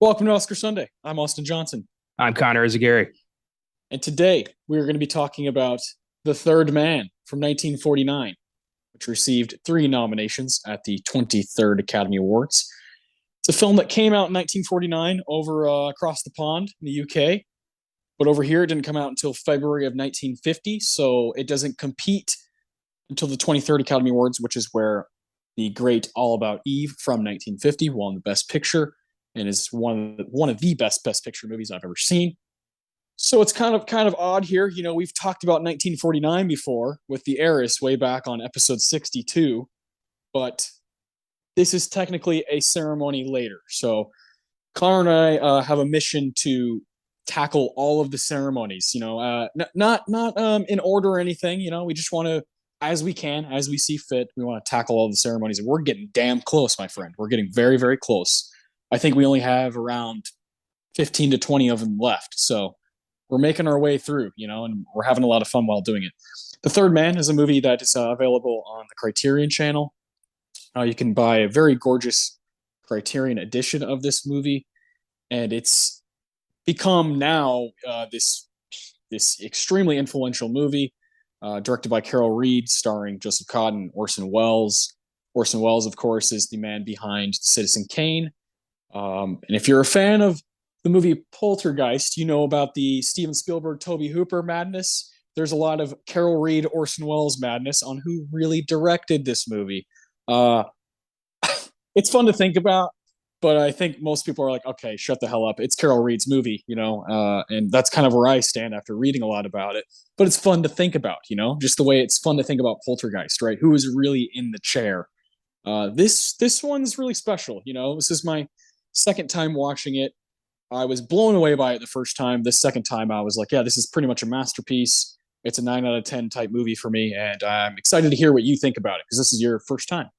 Welcome to Oscar Sunday. I'm Austin Johnson. I'm Connor Eyzaguirre. And today we're going to be talking about The Third Man from 1949, which received three nominations at the 23rd Academy Awards. It's a film that came out in 1949 over across the pond in the UK, but over here it didn't come out until February of 1950, so it doesn't compete until the 23rd Academy Awards, which is where the great All About Eve from 1950 won the Best Picture and is one of the best picture movies I've ever seen. So it's kind of odd here. You know, we've talked about 1949 before with The Heiress way back on episode 62, but this is technically a ceremony later. So Connor and I have a mission to tackle all of the ceremonies. You know, not in order or anything. You know, we just want to, as we can, as we see fit, we want to tackle all the ceremonies, and we're getting damn close, my friend. We're getting very, very close. I think we only have around 15 to 20 of them left. So we're making our way through, you know, and we're having a lot of fun while doing it. The Third Man is a movie that is available on the Criterion channel. You can buy a very gorgeous Criterion edition of this movie, and it's become now this extremely influential movie, directed by Carol Reed, starring Joseph Cotten, Orson Welles. Orson Welles, of course, is the man behind Citizen Kane. And if you're a fan of the movie Poltergeist, you know about the Steven Spielberg, Tobe Hooper madness. There's a lot of Carol Reed, Orson Welles madness on who really directed this movie. Uh, it's fun to think about, but I think most people are like, okay, shut the hell up. It's Carol Reed's movie, you know, and that's kind of where I stand after reading a lot about it. But it's fun to think about, you know, just the way it's fun to think about Poltergeist, right? Who is really in the chair? This one's really special, you know. This is my second time watching it. I was blown away by it the first time. The second time, I was like, yeah, this is pretty much a masterpiece. It's a 9 out of 10 type movie for me. And I'm excited to hear what you think about it because this is your first time.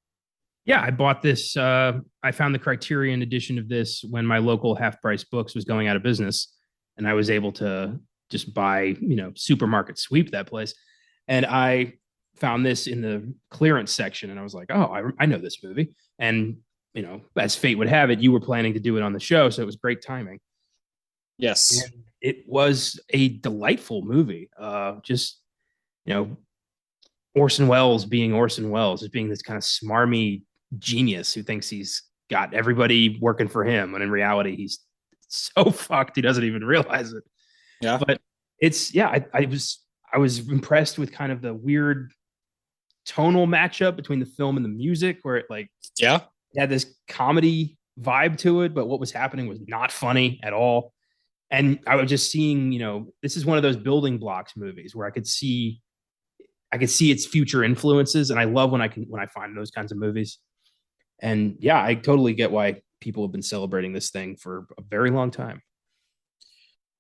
Yeah, I bought this. I found the Criterion edition of this when my local half price books was going out of business. And I was able to just buy, supermarket sweep that place. And I found this in the clearance section. And I was like, oh, I know this movie. And, as fate would have it, you were planning to do it on the show. So it was great timing. Yes. And it was a delightful movie. You know, Orson Welles being Orson Welles, as being this kind of smarmy genius who thinks he's got everybody working for him, when in reality he's so fucked he doesn't even realize it. Yeah. But I was impressed with kind of the weird tonal matchup between the film and the music, where Yeah. it had this comedy vibe to it, but what was happening was not funny at all. And I was just seeing, this is one of those building blocks movies where I could see its future influences, and I love when I find those kinds of movies. And yeah, I totally get why people have been celebrating this thing for a very long time.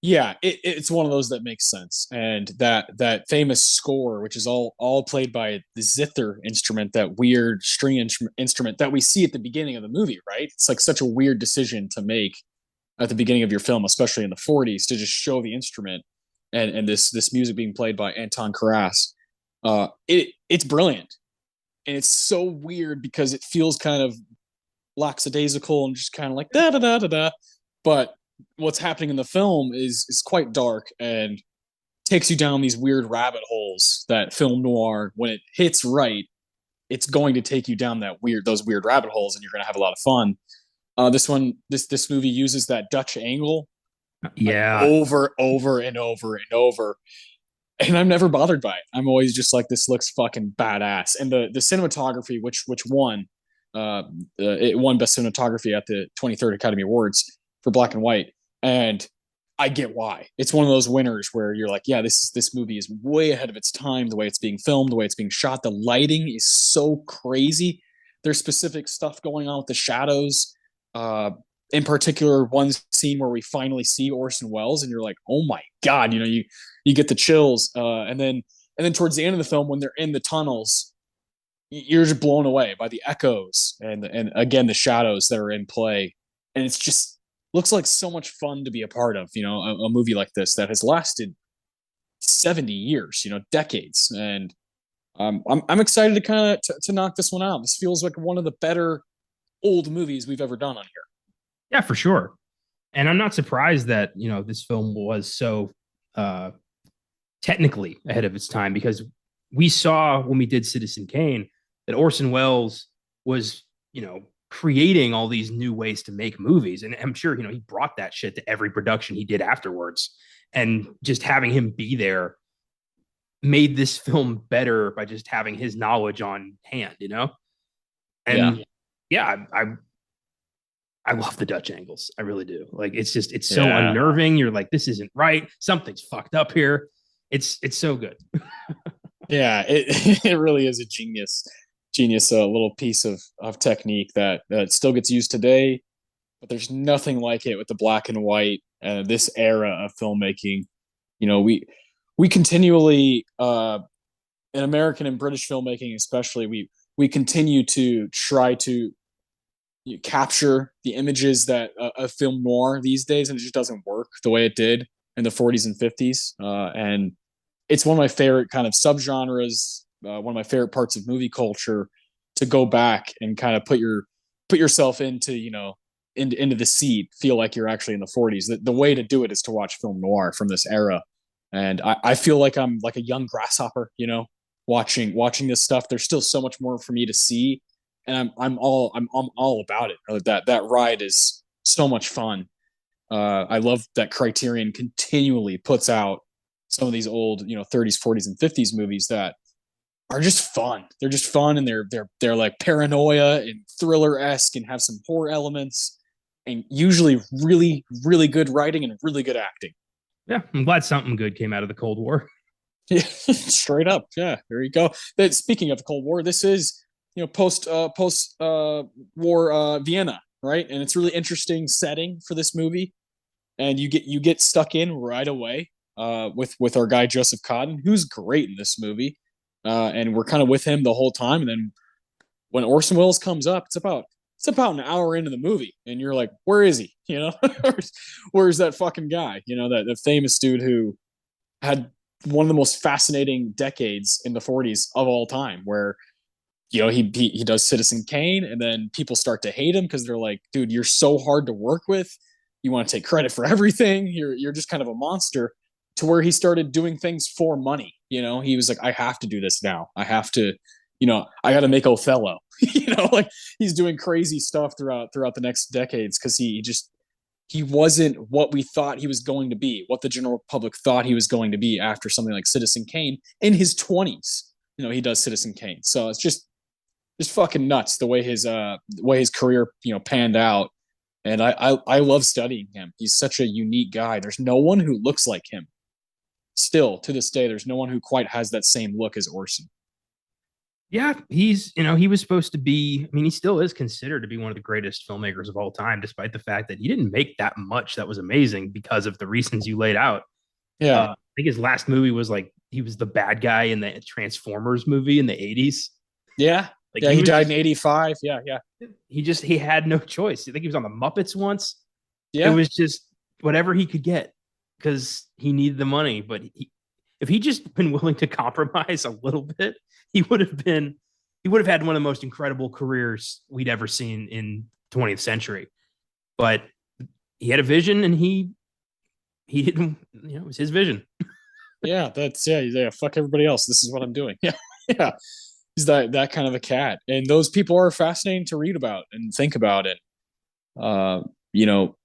Yeah, it's one of those that makes sense, and that famous score, which is all played by the zither instrument, that weird string instrument that we see at the beginning of the movie, right? It's like such a weird decision to make at the beginning of your film, especially in the 40s, to just show the instrument and this music being played by Anton Karas. It's brilliant, and it's so weird because it feels kind of lackadaisical and just kind of like da da da da da. But what's happening in the film is quite dark and takes you down these weird rabbit holes that film noir, when it hits right, it's going to take you down those weird rabbit holes, and you're going to have a lot of fun. This movie uses that Dutch angle like Yeah. over and over, and I'm never bothered by it. I'm always just like, this looks fucking badass. And the cinematography, which won, it won best cinematography at the 23rd Academy Awards for black and white, and I get why. It's one of those winners where you're like, yeah, this movie is way ahead of its time. The way it's being filmed, the way it's being shot, the lighting is so crazy. There's specific stuff going on with the shadows. Uh, in particular, one scene where we finally see Orson Welles, and you're like, oh my god, you get the chills. And then towards the end of the film, when they're in the tunnels, you're just blown away by the echoes and again the shadows that are in play, and it's just looks like so much fun to be a part of. A movie like this that has lasted 70 years, decades, and I'm excited to kind of to knock this one out. This feels like one of the better old movies we've ever done on here. Yeah, for sure. And I'm not surprised that, this film was so uh, technically ahead of its time, because we saw when we did Citizen Kane that Orson Welles was, creating all these new ways to make movies. And I'm sure, he brought that shit to every production he did afterwards. And just having him be there made this film better by just having his knowledge on hand. Yeah. And yeah, I love the Dutch angles. I really do. Like it's so Yeah. unnerving. You're like, this isn't right. Something's fucked up here. It's so good. Yeah, it really is a genius little piece of technique that still gets used today, but there's nothing like it with the black and white this era of filmmaking. We continually in American and British filmmaking especially we continue to try to capture the images that of film noir these days, and it just doesn't work the way it did in the 40s and 50s. And it's one of my favorite kind of subgenres, one of my favorite parts of movie culture, to go back and kind of put yourself into into the seat, feel like you're actually in the 40s. The way to do it is to watch film noir from this era, and I feel like I'm like a young grasshopper, watching this stuff. There's still so much more for me to see, and I'm all about it. That ride is so much fun. I love that Criterion continually puts out some of these old 30s, 40s, and 50s movies that are just fun. They're just fun, and they're like paranoia and thriller esque, and have some horror elements, and usually really really good writing and really good acting. Yeah, I'm glad something good came out of the Cold War. Yeah, straight up. Yeah, there you go. That speaking of the Cold War, this is post war Vienna, right? And it's really interesting setting for this movie, and you get stuck in right away with our guy Joseph Cotten, who's great in this movie, and we're kind of with him the whole time. And then when Orson Welles comes up, it's about an hour into the movie, and you're like, where is he? Where's that fucking guy? That the famous dude who had one of the most fascinating decades in the 40s of all time, where he does Citizen Kane, and then people start to hate him because they're like, dude, you're so hard to work with. You want to take credit for everything. You're just kind of a monster. To where he started doing things for money. He was like, I have to do this now. I have to, I got to make Othello. Like he's doing crazy stuff throughout the next decades because he wasn't what we thought he was going to be, what the general public thought he was going to be after something like Citizen Kane in his 20s. He does Citizen Kane. So it's just fucking nuts the way his career panned out. And I love studying him. He's such a unique guy. There's no one who looks like him. Still to this day, there's no one who quite has that same look as Orson. Yeah, he was supposed to be, I mean, he still is considered to be one of the greatest filmmakers of all time, despite the fact that he didn't make that much that was amazing because of the reasons you laid out. Yeah. I think his last movie was like, he was the bad guy in the Transformers movie in the 80s. Yeah. Like Yeah. He died in 85. Yeah. Yeah. he had no choice. I think he was on the Muppets once. It Yeah. was just whatever he could get because he needed the money. But if he just been willing to compromise a little bit, he would have had one of the most incredible careers we'd ever seen in 20th century. But he had a vision, and he didn't, it was his vision. Yeah. Yeah. Fuck everybody else. This is what I'm doing. Yeah. Yeah. He's that kind of a cat. And those people are fascinating to read about and think about it. Uh, you know,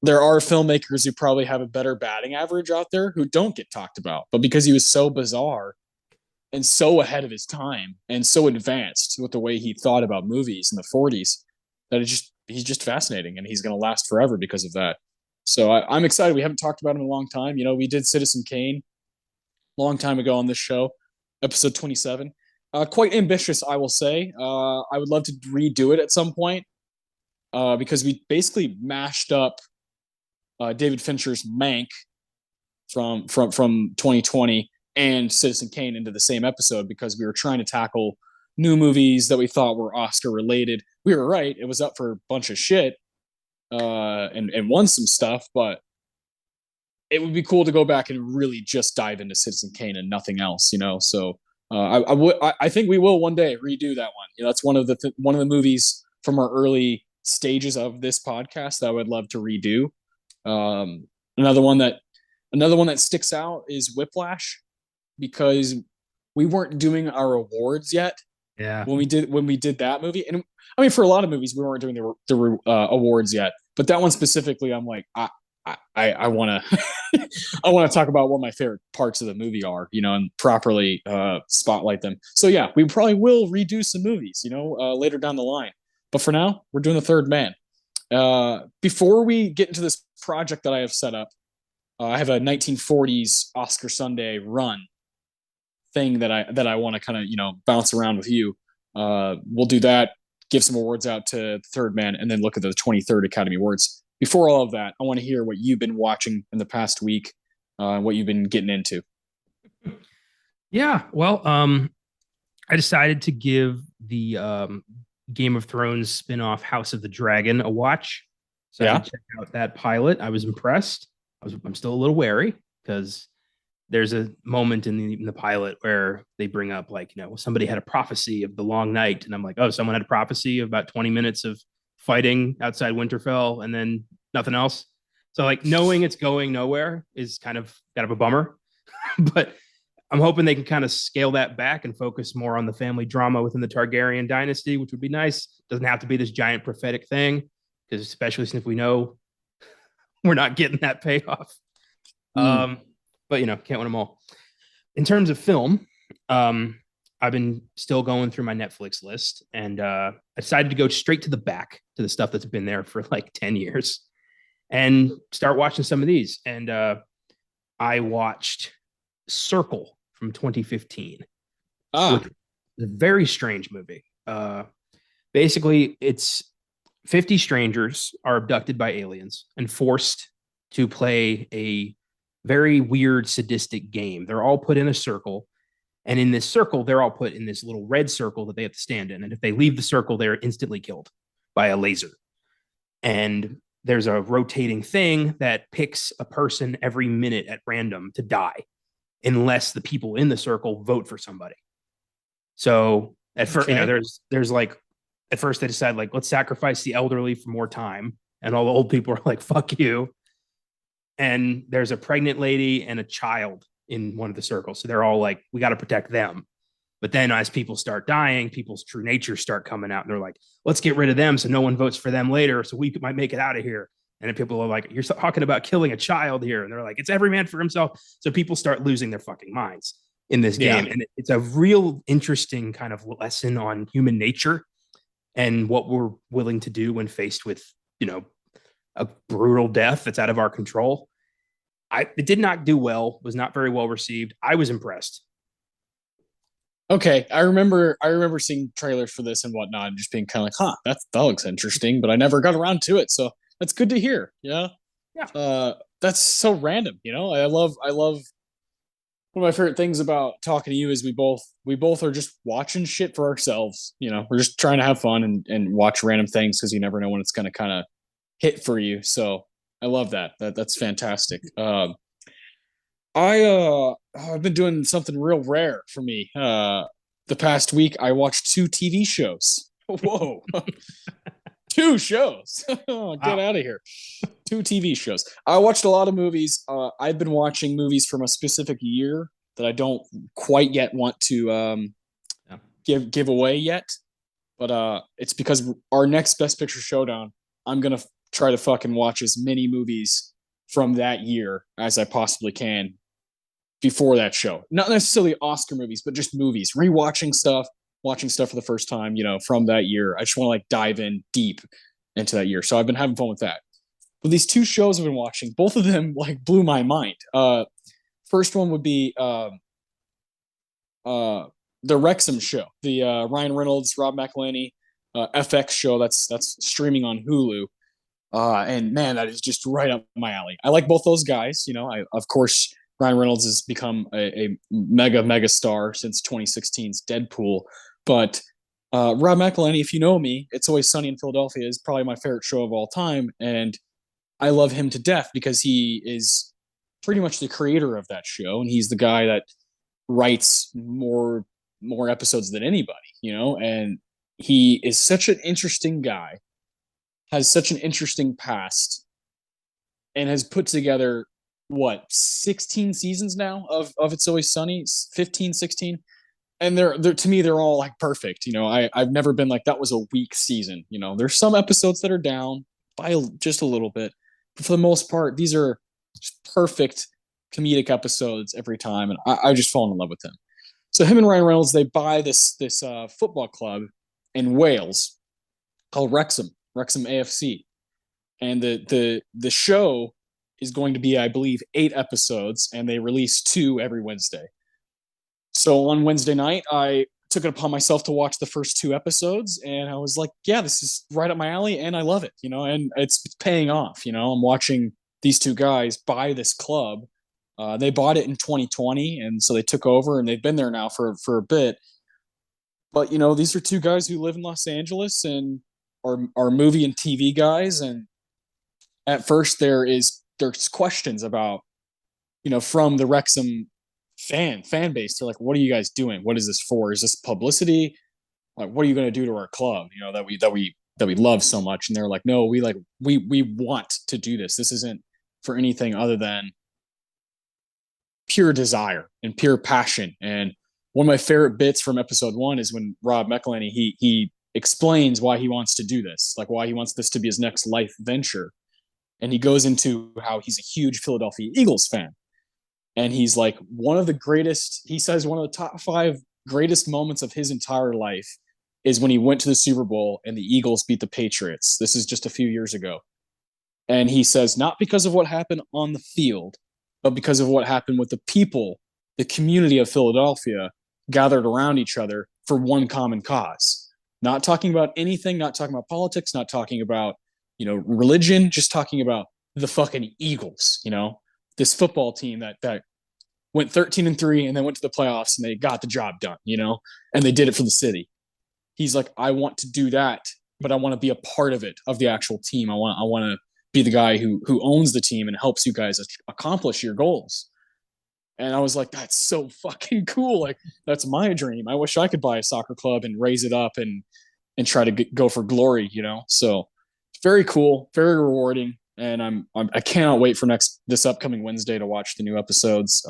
there are filmmakers who probably have a better batting average out there who don't get talked about, but because he was so bizarre and so ahead of his time and so advanced with the way he thought about movies in the 40s, that he's just fascinating, and he's going to last forever because of that. So I'm excited. We haven't talked about him in a long time. We did Citizen Kane a long time ago on this show, episode 27. Quite ambitious, I will say. I would love to redo it at some point because we basically mashed up David Fincher's Mank from 2020 and Citizen Kane into the same episode because we were trying to tackle new movies that we thought were Oscar related. We were right; it was up for a bunch of shit and won some stuff, but it would be cool to go back and really just dive into Citizen Kane and nothing else. So I think we will one day redo that one. That's one of the movies from our early stages of this podcast that I would love to redo. Another one that sticks out is Whiplash, because we weren't doing our awards yet Yeah. when we did that movie. And I mean, for a lot of movies, we weren't doing the awards yet, but that one specifically, I'm like, I want to I want to talk about what my favorite parts of the movie are, and properly spotlight them. So yeah, we probably will redo some movies, later down the line. But for now, we're doing The Third Man. Before we get into this project that I have set up, I have a 1940s Oscar Sunday run thing that I want to kind of bounce around with you. We'll do that, give some awards out to Third Man, and then look at the 23rd Academy Awards. Before all of that, I want to hear what you've been watching in the past week, what you've been getting into. Yeah. Well, I decided to give the Game of Thrones spinoff House of the Dragon a watch. So I Yeah. checked out that pilot. I was impressed. I'm still a little wary because there's a moment in the pilot where they bring up like, somebody had a prophecy of the long night. And I'm like, oh, someone had a prophecy of about 20 minutes of fighting outside Winterfell and then nothing else. So like knowing it's going nowhere is kind of a bummer. But I'm hoping they can kind of scale that back and focus more on the family drama within the Targaryen dynasty, which would be nice. Doesn't have to be this giant prophetic thing, because especially since we know we're not getting that payoff. Mm. But can't win them all. In terms of film, I've been still going through my Netflix list, and I decided to go straight to the back to the stuff that's been there for like 10 years and start watching some of these. And I watched Circle from 2015, which is a very strange movie. Basically, it's 50 strangers are abducted by aliens and forced to play a very weird, sadistic game. They're all put in a circle. And in this circle, they're all put in this little red circle that they have to stand in. And if they leave the circle, they're instantly killed by a laser. And there's a rotating thing that picks a person every minute at random to die, unless the people in the circle vote for somebody. So at first, there's like, at first they decide like, let's sacrifice the elderly for more time. And all the old people are like, fuck you. And there's a pregnant lady and a child in one of the circles. So they're all like, we got to protect them. But then as people start dying, people's true nature start coming out. And they're like, let's get rid of them so no one votes for them later. So we might make it out of here. And then people are like, you're talking about killing a child here. And they're like, it's every man for himself. So people start losing their fucking minds in this game. And it's a real interesting kind of lesson on human nature and what we're willing to do when faced with, a brutal death that's out of our control. It did not do well, was not very well received. I was impressed. Okay, I remember seeing trailers for this and whatnot, and just being kind of like, that looks interesting, but I never got around to it. So that's good to hear. Yeah. That's so random. I love one of my favorite things about talking to you is we both are just watching shit for ourselves. We're just trying to have fun and watch random things because you never know when it's going to kind of hit for you. So I love that. That's fantastic. I've been doing something real rare for me. The past week I watched 2 TV shows. Whoa. 2 shows. Get out of here. 2 TV shows. I watched a lot of movies. I've been watching movies from a specific year that I don't quite yet want to give away yet. But it's because our next Best Picture Showdown, I'm gonna try to fucking watch as many movies from that year as I possibly can before that show. Not necessarily Oscar movies, but just movies. Rewatching stuff, watching stuff for the first time, from that year. I just want to like dive in deep into that year. So I've been having fun with that. But these 2 shows I've been watching, both of them like blew my mind. First one would be the Wrexham show, the Ryan Reynolds, Rob McElhenney FX show that's streaming on Hulu. And man, that is just right up my alley. I like both those guys. Of course, Ryan Reynolds has become a mega star since 2016's Deadpool. But Rob McElhenney, if you know me, It's Always Sunny in Philadelphia is probably my favorite show of all time. And I love him to death because he is pretty much the creator of that show. And he's the guy that writes more episodes than anybody, and he is such an interesting guy, has such an interesting past, and has put together what 16 seasons now of It's Always Sunny, 15, 16. And they're to me they're all like perfect. I've never been like that was a weak season. There's some episodes that are down by just a little bit, but for the most part, these are just perfect comedic episodes every time, and I just fall in love with them. So him and Ryan Reynolds, they buy this football club in Wales called Wrexham AFC, and the show is going to be, I believe, 8 episodes, and they release 2 every Wednesday. So on Wednesday night, I took it upon myself to watch the first 2 episodes, and I was like, yeah, this is right up my alley, and I love it, and it's paying off. I'm watching these 2 guys buy this club. They bought it in 2020, and so they took over, and they've been there now for a bit. But these are 2 guys who live in Los Angeles and are movie and TV guys. And at first, there's questions about from the Wrexham fan base. They're like, what are you guys doing? What is this for? Is this publicity? Like, what are you going to do to our club? That we love so much. And they're like, no, we want to do this. This isn't for anything other than pure desire and pure passion. And one of my favorite bits from episode 1 is when Rob McElhenney, he explains why he wants to do this, like why he wants this to be his next life venture. And he goes into how he's a huge Philadelphia Eagles fan. And he's like, he says one of the top 5 greatest moments of his entire life is when he went to the Super Bowl and the Eagles beat the Patriots. This is just a few years ago. And he says, not because of what happened on the field, but because of what happened with the people, the community of Philadelphia gathered around each other for one common cause. Not talking about anything, not talking about politics, not talking about, religion, just talking about the fucking Eagles, this football team that went 13-3 and then went to the playoffs and they got the job done, and they did it for the city. He's like, I want to do that, but I want to be a part of it, of the actual team. I want to be the guy who owns the team and helps you guys accomplish your goals. And I was like, that's so fucking cool. Like, that's my dream. I wish I could buy a soccer club and raise it up and try to go for glory, So very cool, very rewarding. And I cannot wait for this upcoming Wednesday to watch the new episodes.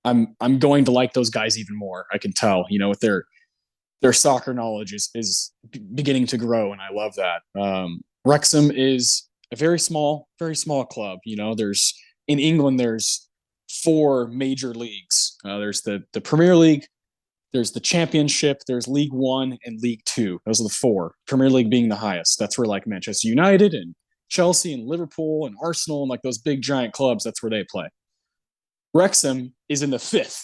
I'm going to like those guys even more. I can tell, with their soccer knowledge is beginning to grow, and I love that. Wrexham is a very small club. There's in England there's 4 major leagues. There's the Premier League, there's the Championship, there's League One and League Two. Those are the 4. Premier League being the highest. That's where like Manchester United and Chelsea and Liverpool and Arsenal and like those big giant clubs, that's where they play. Wrexham is in the 5th.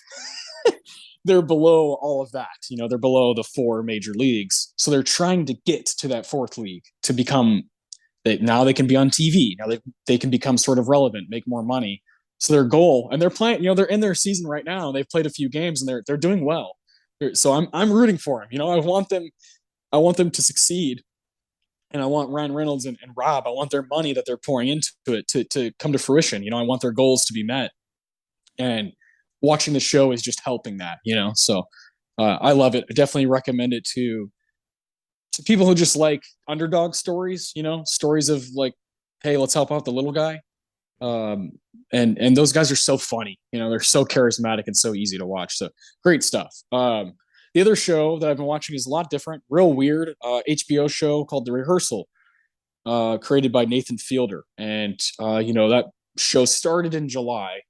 They're below all of that. They're below the 4 major leagues. So they're trying to get to that 4th league to become now they can be on TV. Now they can become sort of relevant, make more money. So their goal, and they're playing, they're in their season right now. They've played a few games and they're doing well. So I'm rooting for them. I want them to succeed. And I want Ryan Reynolds and Rob, I want their money that they're pouring into it to come to fruition. I want their goals to be met. And watching the show is just helping that, So I love it. I definitely recommend it to people who just like underdog stories, stories of like, hey, let's help out the little guy. And those guys are so funny, they're so charismatic and so easy to watch. So great stuff. The other show that I've been watching is a lot different, real weird, HBO show called The Rehearsal, created by Nathan Fielder. And, that show started in July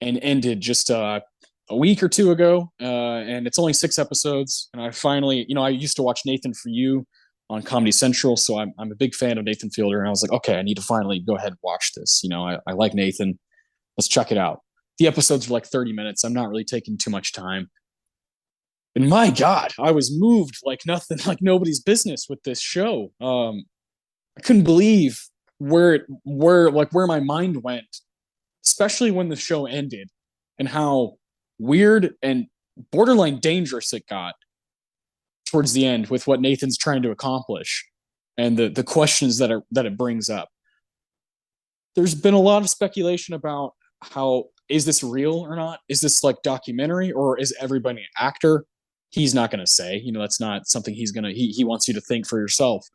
and ended just a week or 2 ago. And it's only 6 episodes. And I finally, I used to watch Nathan For You on Comedy Central. So I'm a big fan of Nathan Fielder. And I was like, okay, I need to finally go ahead and watch this. I like Nathan. Let's check it out. The episodes are like 30 minutes. I'm not really taking too much time. And my God, I was moved like nothing, like nobody's business with this show. I couldn't believe where my mind went, especially when the show ended, and how weird and borderline dangerous it got towards the end with what Nathan's trying to accomplish and the questions that it brings up. There's been a lot of speculation about how, is this real or not? Is this like documentary, or is everybody an actor? He's not going to say, that's not something he wants you to think for yourself.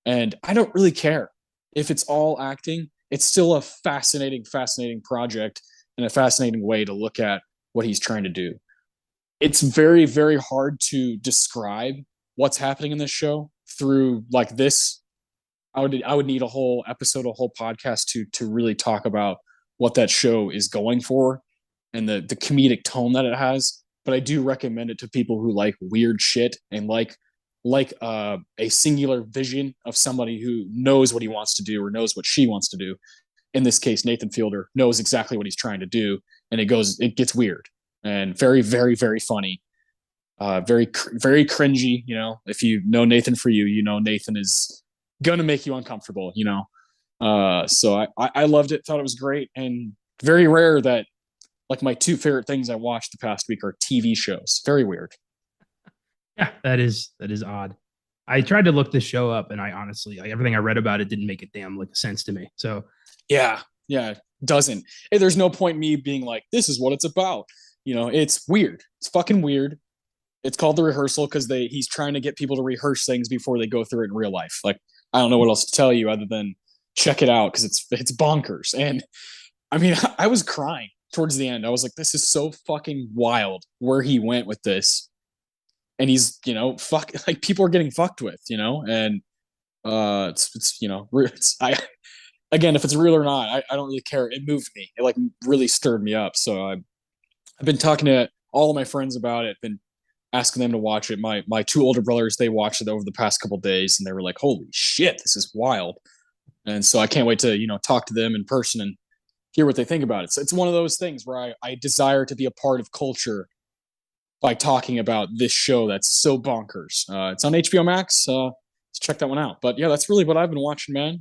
And I don't really care if it's all acting. it's still a fascinating project and a fascinating way to look at what he's trying to do. It's very hard to describe what's happening in this show through like this. I would need a whole episode, a whole podcast to really talk about what that show is going for and the comedic tone that it has. But I do recommend it to people who like weird shit and like a singular vision of somebody who knows what he wants to do or knows what she wants to do. In this case, Nathan Fielder knows exactly what he's trying to do, and it gets weird and very funny. Very cringy. You know, if you know Nathan for you, you know Nathan is gonna make you uncomfortable. You know, so I loved it. Thought it was great, and very rare that like my two favorite things I watched the past week are TV shows. Very weird. Yeah, that is odd. I tried to look this show up, and I honestly, like everything I read about it, didn't make a damn like sense to me. So Yeah, doesn't. There's no point me being like, this is what it's about. You know, it's weird. It's fucking weird. It's called The Rehearsal because he's trying to get people to rehearse things before they go through it in real life. Like, I don't know what else to tell you other than check it out because it's bonkers. And I mean, I was crying towards the end. I was like, this is so fucking wild where he went with this. And he's, you know, fuck, like people are getting fucked with, you know, and it's you know, I again, if it's real or not, I don't really care. It moved me. It like really stirred me up. So I've been talking to all of my friends about it, been asking them to watch it. My two older brothers, they watched it over the past couple of days and they were like, holy shit, this is wild. And so I can't wait to, you know, talk to them in person and hear what they think about it. So it's one of those things where I desire to be a part of culture by talking about this show that's so bonkers. It's on HBO Max. Let's check that one out. But yeah, that's really what I've been watching, man.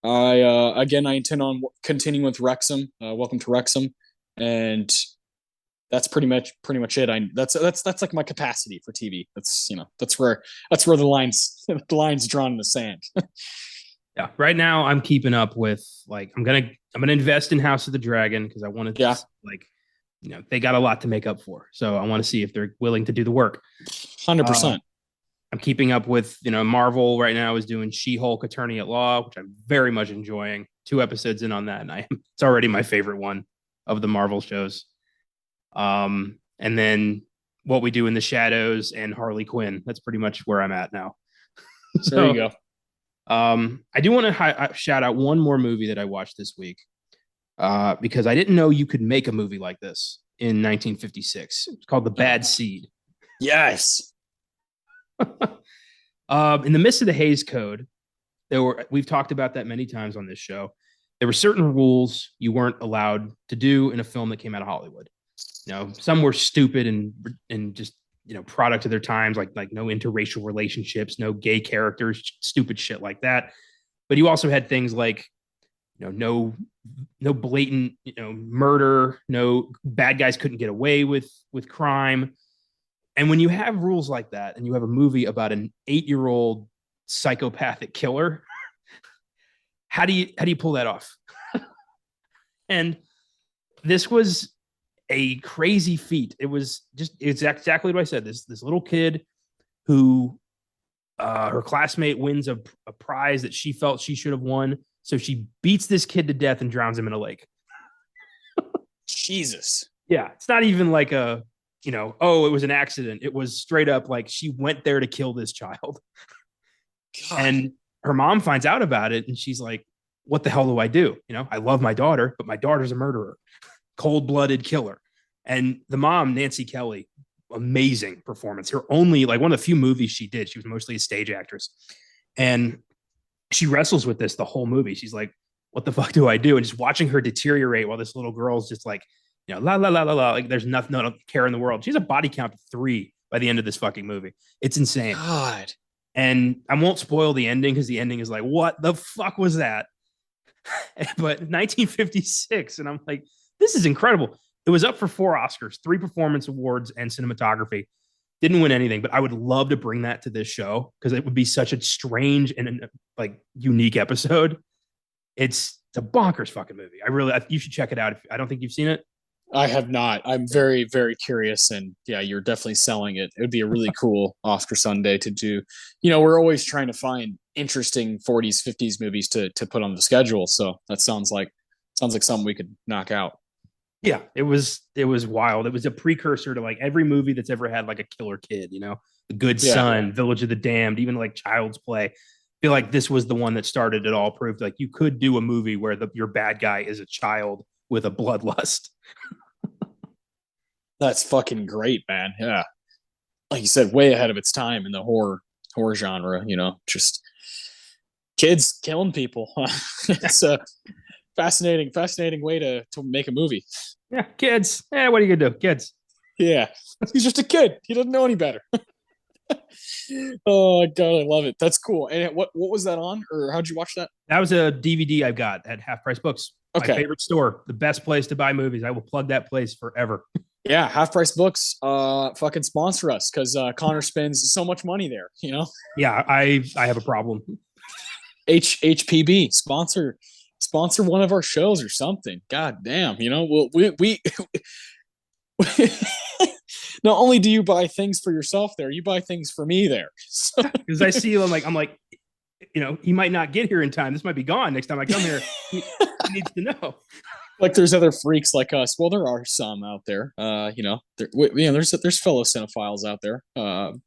I intend on continuing with Wrexham. Welcome to Wrexham, and that's pretty much it. That's like my capacity for TV. That's you know that's where the lines drawn in the sand. yeah, right now I'm keeping up with like I'm gonna invest in House of the Dragon because I want to like you know they got a lot to make up for, so I want to see if they're willing to do the work. 100%. I'm keeping up with, you know, Marvel right now is doing She-Hulk Attorney at Law, which I'm very much enjoying. 2 episodes in on that, and it's already my favorite one of the Marvel shows. And then What We Do in the Shadows and Harley Quinn. That's pretty much where I'm at now. So, there you go. I do want to shout out one more movie that I watched this week because I didn't know you could make a movie like this in 1956. It's called The Bad Seed. Yes. In the midst of the Hays Code, we've talked about that many times on this show. There were certain rules you weren't allowed to do in a film that came out of Hollywood. You know, some were stupid and just, you know, product of their times, like no interracial relationships, no gay characters, stupid shit like that. But you also had things like, you know, no blatant, you know, murder, no bad guys couldn't get away with crime. And when you have rules like that and you have a movie about an 8-year-old psychopathic killer, how do you pull that off? And this was a crazy feat. It's exactly what I said. This little kid who her classmate wins a prize that she felt she should have won. So she beats this kid to death and drowns him in a lake. Jesus. Yeah. It's not even like a, you know, oh, it was an accident. It was straight up like she went there to kill this child. God. And her mom finds out about it and she's like, what the hell do I do? You know, I love my daughter, but my daughter's a murderer, cold-blooded killer. And the mom, Nancy Kelly, amazing performance. Her only, like one of the few movies she did, she was mostly a stage actress. And she wrestles with this the whole movie. She's like, what the fuck do I do? And just watching her deteriorate while this little girl's just like, you know, la la la la la, like there's nothing, no care in the world. She's a body count of 3 by the end of this fucking movie. It's insane. God. And I won't spoil the ending because the ending is like, what the fuck was that? But 1956, and I'm like, this is incredible. It was up for 4 Oscars, 3 performance awards, and cinematography. Didn't win anything, but I would love to bring that to this show because it would be such a strange and like unique episode. It's a bonkers fucking movie. You should check it out. I don't think you've seen it. I have not. I'm very, very curious, and yeah, you're definitely selling it. It would be a really cool Oscar Sunday to do. We're always trying to find interesting 40s, 50s movies to put on the schedule. So that sounds like something we could knock out. Yeah, it was wild. It was a precursor to like every movie that's ever had like a killer kid, The Good Yeah, Son, Village of the Damned, even like Child's Play. I feel like this was the one that started it all, proved like you could do a movie where your bad guy is a child with a bloodlust. that's fucking great, man. Yeah, like you said, way ahead of its time in the horror genre. Just kids killing people. It's a fascinating way to make a movie. Yeah, kids. What are you gonna do? Kids. Yeah, he's just a kid. He doesn't know any better. Oh god, I love it. That's cool. And what was that on, or how'd you watch that? That was a DVD I got at Half Price Books. My Okay, favorite store, the best place to buy movies. I will plug that place forever. yeah, Half Price Books. Fucking sponsor us because Connor spends so much money there. Yeah, I have a problem. HPB sponsor one of our shows or something. God damn, we not only do you buy things for yourself there, you buy things for me there. So, Because I see him I'm like, he might not get here in time. This might be gone next time I come here. He needs to know. like there's other freaks like us. Well, there are some out there. There's fellow cinephiles out there that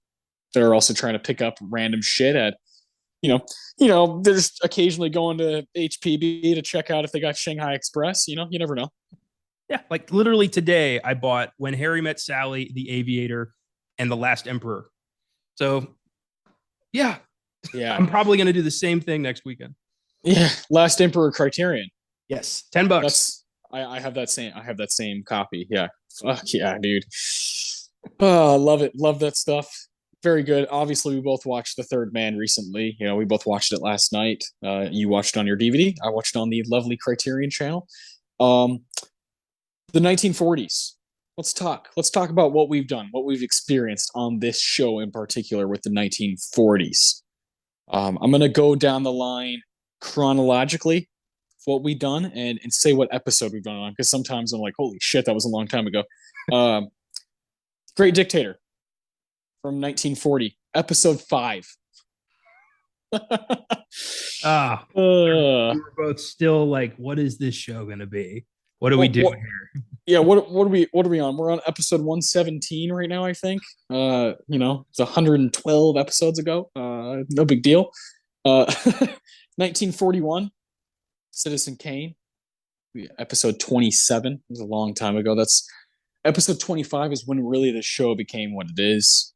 are also trying to pick up random shit at they're just occasionally going to HPB to check out if they got Shanghai Express. You never know. Yeah, like literally today, I bought When Harry Met Sally, The Aviator, and The Last Emperor. So, yeah, Yeah, I'm probably going to do the same thing next weekend. yeah. Last Emperor Criterion. Yes, $10. That's I have that same copy. Yeah. Fuck yeah, dude. Oh, love it. Love that stuff. Very good. Obviously, we both watched The Third Man recently. We both watched it last night. You watched on your DVD. I watched on the lovely Criterion channel. Um, the 1940s. Let's talk. Let's talk about what we've done, what we've experienced on this show in particular with the 1940s. I'm gonna go down the line chronologically, what we've done, and say what episode we've done on, because sometimes I'm like, holy shit, that was a long time ago. Um, Great Dictator from 1940, episode 5. Ah, we were both still like, what is this show going to be? What are we doing here? Yeah, what are we on? We're on episode 117 right now, I think. It's 112 episodes ago. No big deal. 1941, Citizen Kane, episode 27. It was a long time ago. That's episode 25 is when really the show became what it is.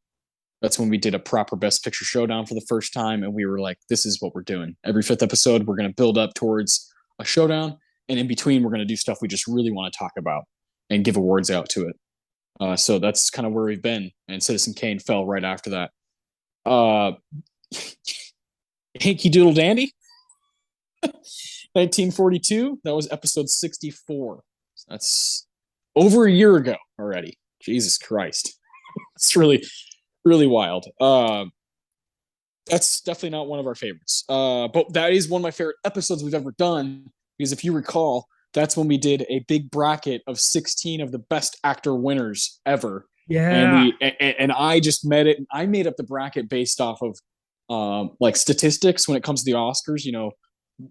That's when we did a proper Best Picture showdown for the first time, and we were like, this is what we're doing. Every fifth episode, we're going to build up towards a showdown, and in between, we're going to do stuff we just really want to talk about and give awards out to it. So that's kind of where we've been, and Citizen Kane fell right after that. Hanky Doodle Dandy, 1942. That was episode 64. That's over a year ago already. Jesus Christ. It's really, really wild. That's definitely not one of our favorites. But that is one of my favorite episodes we've ever done, because if you recall, that's when we did a big bracket of 16 of the best actor winners ever. Yeah. And I just made it. I made up the bracket based off of like statistics when it comes to the Oscars,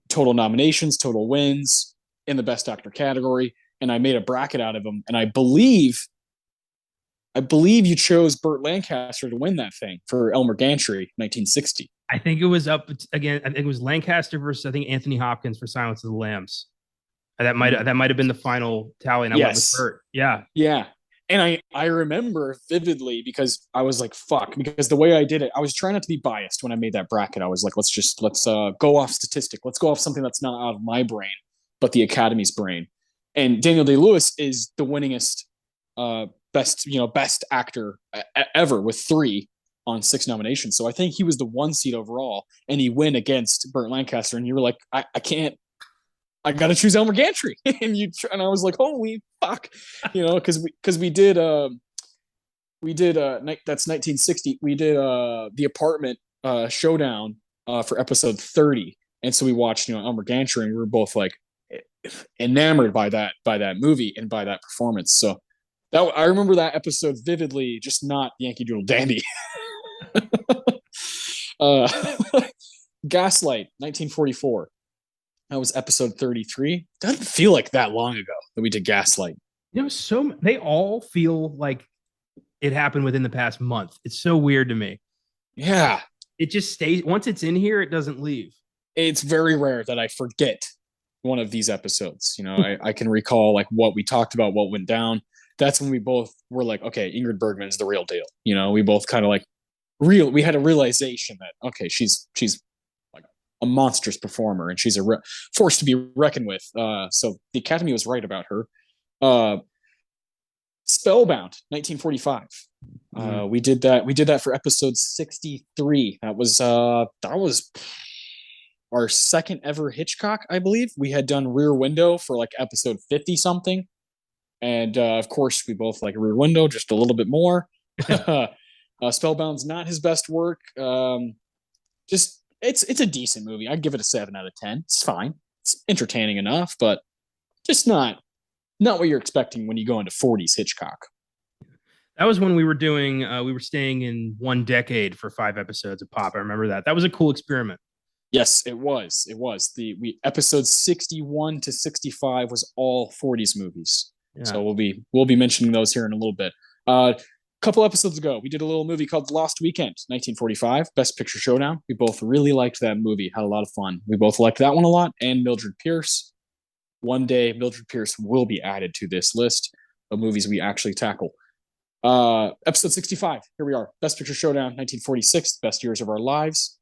total nominations, total wins in the best actor category. And I made a bracket out of them. And I believe you chose Burt Lancaster to win that thing for Elmer Gantry, 1960. I think it was up again. I think it was Lancaster versus, I think, Anthony Hopkins for Silence of the Lambs. That might have been the final tally, and I went with Burt. Yeah. Yeah. And I remember vividly, because I was like, fuck, because the way I did it, I was trying not to be biased when I made that bracket. I was like, let's go off statistic. Let's go off something that's not out of my brain, but the Academy's brain. And Daniel Day-Lewis is the winningest best actor ever with 3 on 6 nominations. So I think he was the 1 seed overall, and he win against Burt Lancaster. And you were like, I can't. I got to choose Elmer Gantry, and I was like, holy fuck, because we did that's 1960. We did The Apartment Showdown for episode 30, and so we watched Elmer Gantry, and we were both like, enamored by that movie and by that performance. So that I remember that episode vividly, just not Yankee Doodle Dandy. uh, Gaslight, 1944. That was episode 33. Doesn't feel like that long ago that we did Gaslight. They all feel like it happened within the past month. It's so weird to me. Yeah. It just stays. Once it's in here, it doesn't leave. It's very rare that I forget one of these episodes. I can recall like what we talked about, what went down. That's when we both were like, okay, Ingrid Bergman is the real deal. We both kind of like we had a realization that, okay, she's like a monstrous performer and she's a force to be reckoned with. So the Academy was right about her. Spellbound, 1945. We did that for episode 63. That was our second ever Hitchcock, I believe. We had done Rear Window for like episode 50 something. And of course, we both like Rear Window just a little bit more. Spellbound's not his best work. Just it's a decent movie. I'd give it a 7 out of 10. It's fine. It's entertaining enough, but just not what you're expecting when you go into 40s Hitchcock. That was when we were doing. We were staying in one decade for 5 episodes of Pop. I remember that. That was a cool experiment. Yes, it was. It was we episodes 61 to 65 was all 40s movies. Yeah. So we'll be mentioning those here in a little bit. A couple episodes ago, we did a little movie called Lost Weekend, 1945, Best Picture Showdown. We both really liked that movie. Had a lot of fun. We both liked that one a lot. And Mildred Pierce. One day, Mildred Pierce will be added to this list of movies we actually tackle. Episode 65. Here we are. Best Picture Showdown, 1946, best years of our lives.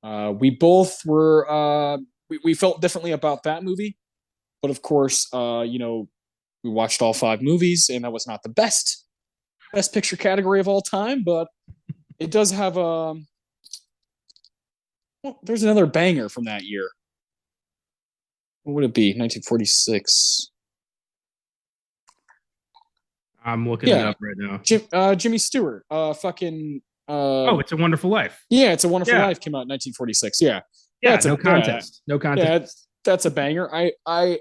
We both were we felt differently about that movie, but of course, we watched all 5 movies, and that was not the best picture category of all time, but it does have there's another banger from that year. What would it be? 1946. I'm looking it up right now. Jimmy Stewart. It's a Wonderful Life. Yeah, It's a Wonderful Life came out in 1946. Yeah. That's no contest. No contest. That's a banger. I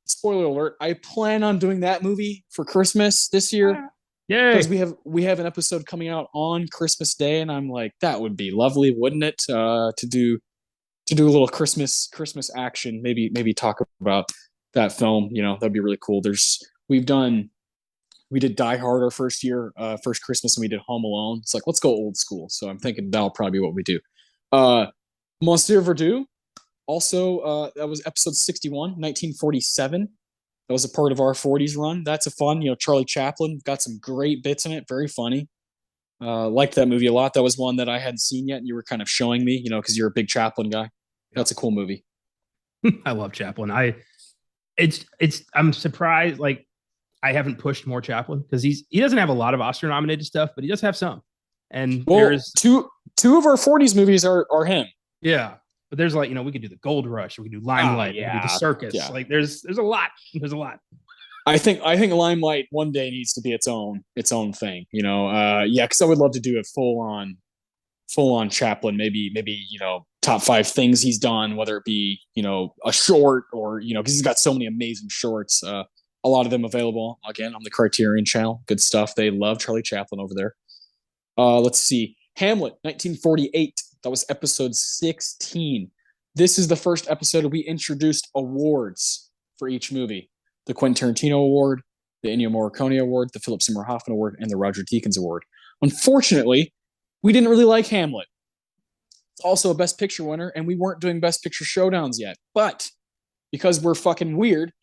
spoiler alert, I plan on doing that movie for Christmas this year. Yeah. Because we have an episode coming out on Christmas Day, and I'm like, that would be lovely, wouldn't it? To do a little Christmas action, maybe talk about that film. That'd be really cool. We did Die Hard our first Christmas, and we did Home Alone. It's like, let's go old school. So I'm thinking that'll probably be what we do. Monsieur Verdoux, also, that was episode 61, 1947. That was a part of our 40s run. That's a fun, Charlie Chaplin got some great bits in it. Very funny. Liked that movie a lot. That was one that I hadn't seen yet, and you were kind of showing me, because you're a big Chaplin guy. That's a cool movie. I love Chaplin. I'm surprised. Like, I haven't pushed more Chaplin because he doesn't have a lot of Oscar nominated stuff, but he does have some. And there's two of our 40s movies are him. Yeah. But there's like, we could do the Gold Rush, we could do Limelight, we could do the Circus. Yeah. Like there's a lot. There's a lot. I think Limelight one day needs to be its own thing, because I would love to do a full on Chaplin, maybe top 5 things he's done, whether it be, a short or, because he's got so many amazing shorts. A lot of them available, again, on the Criterion channel. Good stuff. They love Charlie Chaplin over there. Let's see. Hamlet, 1948. That was episode 16. This is the first episode we introduced awards for each movie. The Quentin Tarantino Award, the Ennio Morricone Award, the Philip Seymour Hoffman Award, and the Roger Deakins Award. Unfortunately, we didn't really like Hamlet. It's also a Best Picture winner, and we weren't doing Best Picture showdowns yet. But because we're fucking weird,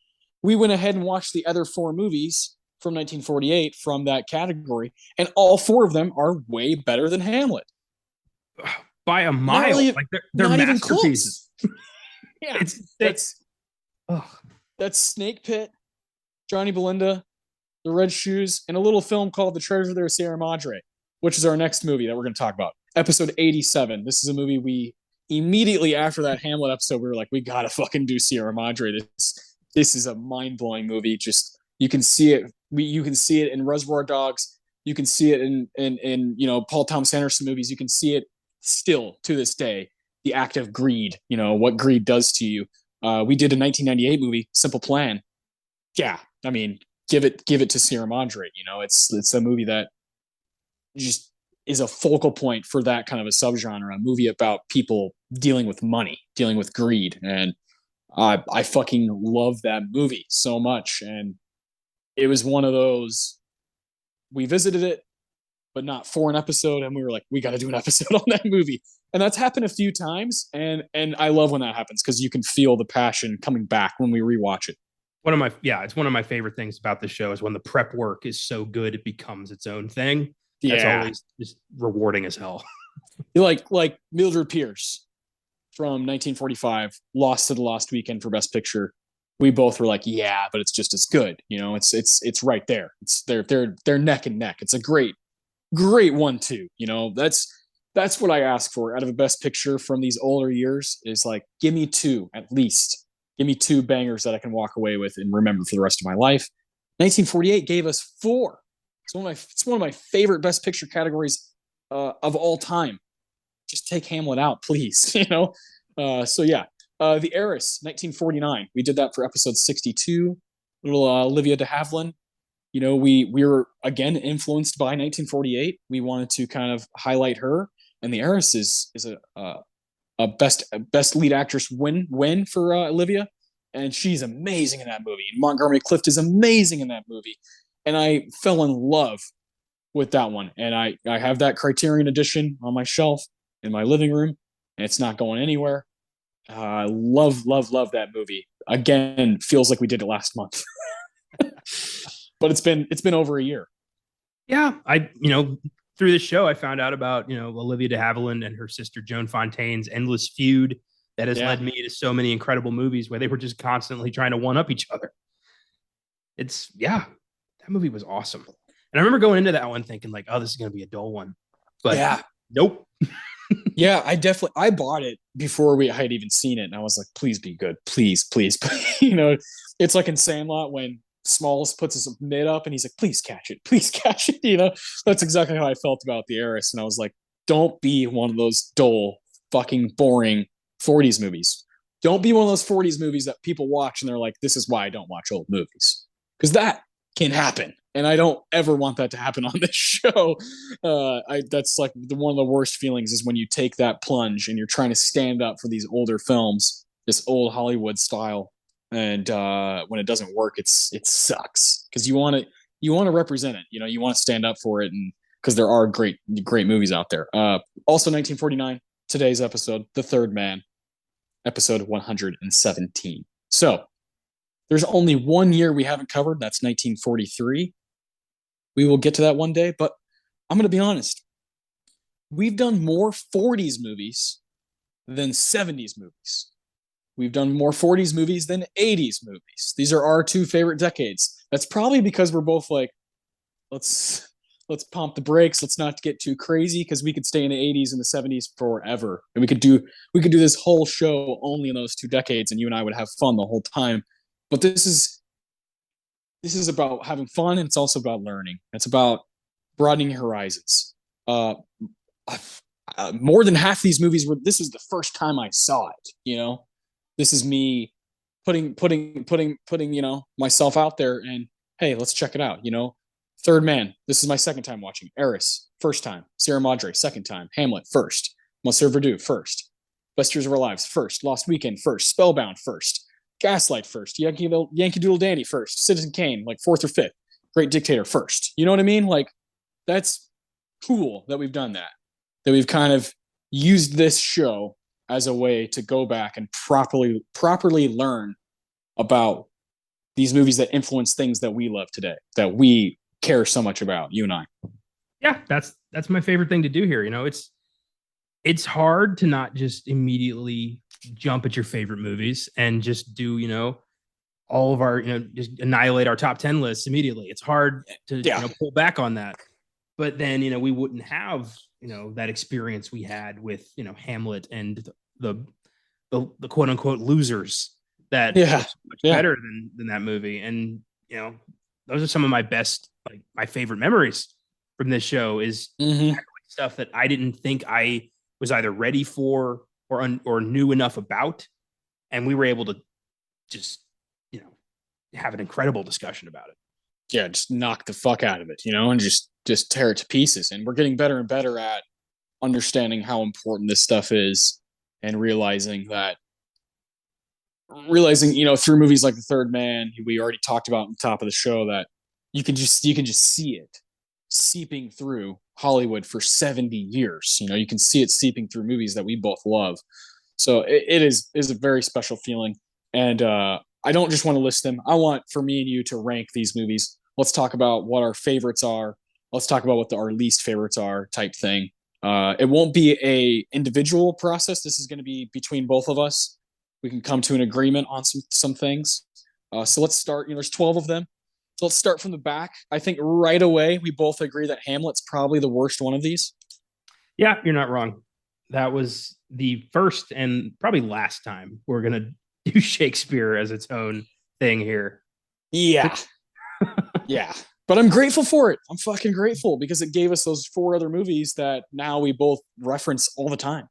we went ahead and watched the other 4 movies from 1948 from that category, and all 4 of them are way better than Hamlet. By a mile. Really, like they're masterpieces. Yeah. That's Snake Pit, Johnny Belinda, The Red Shoes, and a little film called The Treasure of the Sierra Madre, which is our next movie that we're going to talk about. Episode 87. This is a movie we immediately after that Hamlet episode, we were like, we got to fucking do Sierra Madre. This is a mind-blowing movie. Just, you can see it. You can see it in Reservoir Dogs. You can see it in Paul Thomas Anderson movies. You can see it still to this day, the act of greed, what greed does to you. We did a 1998 movie, Simple Plan. Yeah, I mean, give it to Sierra Madre. It's a movie that just is a focal point for that kind of a subgenre, a movie about people dealing with money, dealing with greed, and I fucking love that movie so much. And it was one of those, we visited it, but not for an episode, and we were like, we got to do an episode on that movie. And that's happened a few times, and I love when that happens because you can feel the passion coming back when we rewatch it. It's one of my favorite things about the show is when the prep work is so good it becomes its own thing. That's Yeah, always just rewarding as hell. like Mildred Pierce from 1945, lost to the Lost Weekend for Best Picture. We both were like, yeah, but it's just as good. It's right there. It's they're neck and neck. It's a great 1-2. That's what I ask for out of a Best Picture from these older years, is like, give me two at least. Give me two bangers that I can walk away with and remember for the rest of my life. 1948 gave us four. It's one of my favorite Best Picture categories of all time. Just take Hamlet out, please. So yeah. The Heiress, 1949. We did that for episode 62. Little Olivia de Havilland. We were again influenced by 1948. We wanted to kind of highlight her, and The Heiress is a best lead actress win for Olivia, and she's amazing in that movie. Montgomery Clift is amazing in that movie, and I fell in love with that one. And I have that Criterion edition on my shelf in my living room, and it's not going anywhere. Love that movie. Again, feels like we did it last month, but it's been over a year. Yeah, through this show, I found out about Olivia de Havilland and her sister Joan Fontaine's endless feud that has led me to so many incredible movies where they were just constantly trying to one up each other. That movie was awesome, and I remember going into that one thinking like, oh, this is going to be a dull one, but nope. Yeah, I bought it before we had even seen it, and I was like, please be good, please. It's like in Sandlot when Smalls puts his mid up and he's like, please catch it. That's exactly how I felt about The Heiress, and I was like, don't be one of those dull, fucking boring 40s movies. Don't be one of those 40s movies that people watch and they're like, this is why I don't watch old movies, because that can happen, and I don't ever want that to happen on this show. That's like one of the worst feelings, is when you take that plunge and you're trying to stand up for these older films, this old Hollywood style, and when it doesn't work, it sucks, because you want to represent it. You want to stand up for it, and because there are great movies out there. Also, 1949, today's episode, The Third Man, episode 117. So there's only 1 year we haven't covered. That's 1943. We will get to that one day, but I'm going to be honest. We've done more 40s movies than 70s movies. We've done more 40s movies than 80s movies. These are our two favorite decades. That's probably because we're both like, let's pump the brakes. Let's not get too crazy, because we could stay in the 80s and the 70s forever. And we could do this whole show only in those two decades, and you and I would have fun the whole time. But this is about having fun, and it's also about learning. It's about broadening your horizons. More than half these movies this was the first time I saw it. This is me putting myself out there, and hey, let's check it out. Third Man, this is my second time watching. Heiress, first time. Sierra Madre, second time. Hamlet, first. Monsieur Verdoux, first. Best Years of Our Lives, first. Lost Weekend, first. Spellbound, first. Gaslight, first. Yankee Doodle Dandy, first. Citizen Kane, like fourth or fifth. Great Dictator, first. You know what I mean? Like, that's cool that we've done that. That we've kind of used this show as a way to go back and properly learn about these movies that influence things that we love today, that we care so much about, you and I. Yeah, that's my favorite thing to do here. It's hard to not just immediately jump at your favorite movies and just do, all of our, just annihilate our top 10 lists immediately. It's hard to pull back on that. But then, we wouldn't have, that experience we had with, Hamlet and the quote unquote losers that much better than that movie. And, those are some of my best, like my favorite memories from this show is stuff that I didn't think I was either ready for or knew enough about. And we were able to just, have an incredible discussion about it. Yeah, just knock the fuck out of it, and just tear it to pieces. And we're getting better and better at understanding how important this stuff is, and realizing, through movies like The Third Man, we already talked about on the top of the show, that you can just see it seeping through Hollywood for 70 years. You can see it seeping through movies that we both love. So it is a very special feeling. And I don't just want to list them. I want for me and you to rank these movies. Let's talk about what our favorites are. Let's talk about what our least favorites are, type thing. It won't be a individual process. This is going to be between both of us. We can come to an agreement on some things. So let's start. There's 12 of them. So let's start from the back. I think right away we both agree that Hamlet's probably the worst one of these. Yeah, you're not wrong. That was the first and probably last time we're going to do Shakespeare as its own thing here. Yeah. Yeah. But I'm grateful for it. I'm fucking grateful, because it gave us those 4 other movies that now we both reference all the time.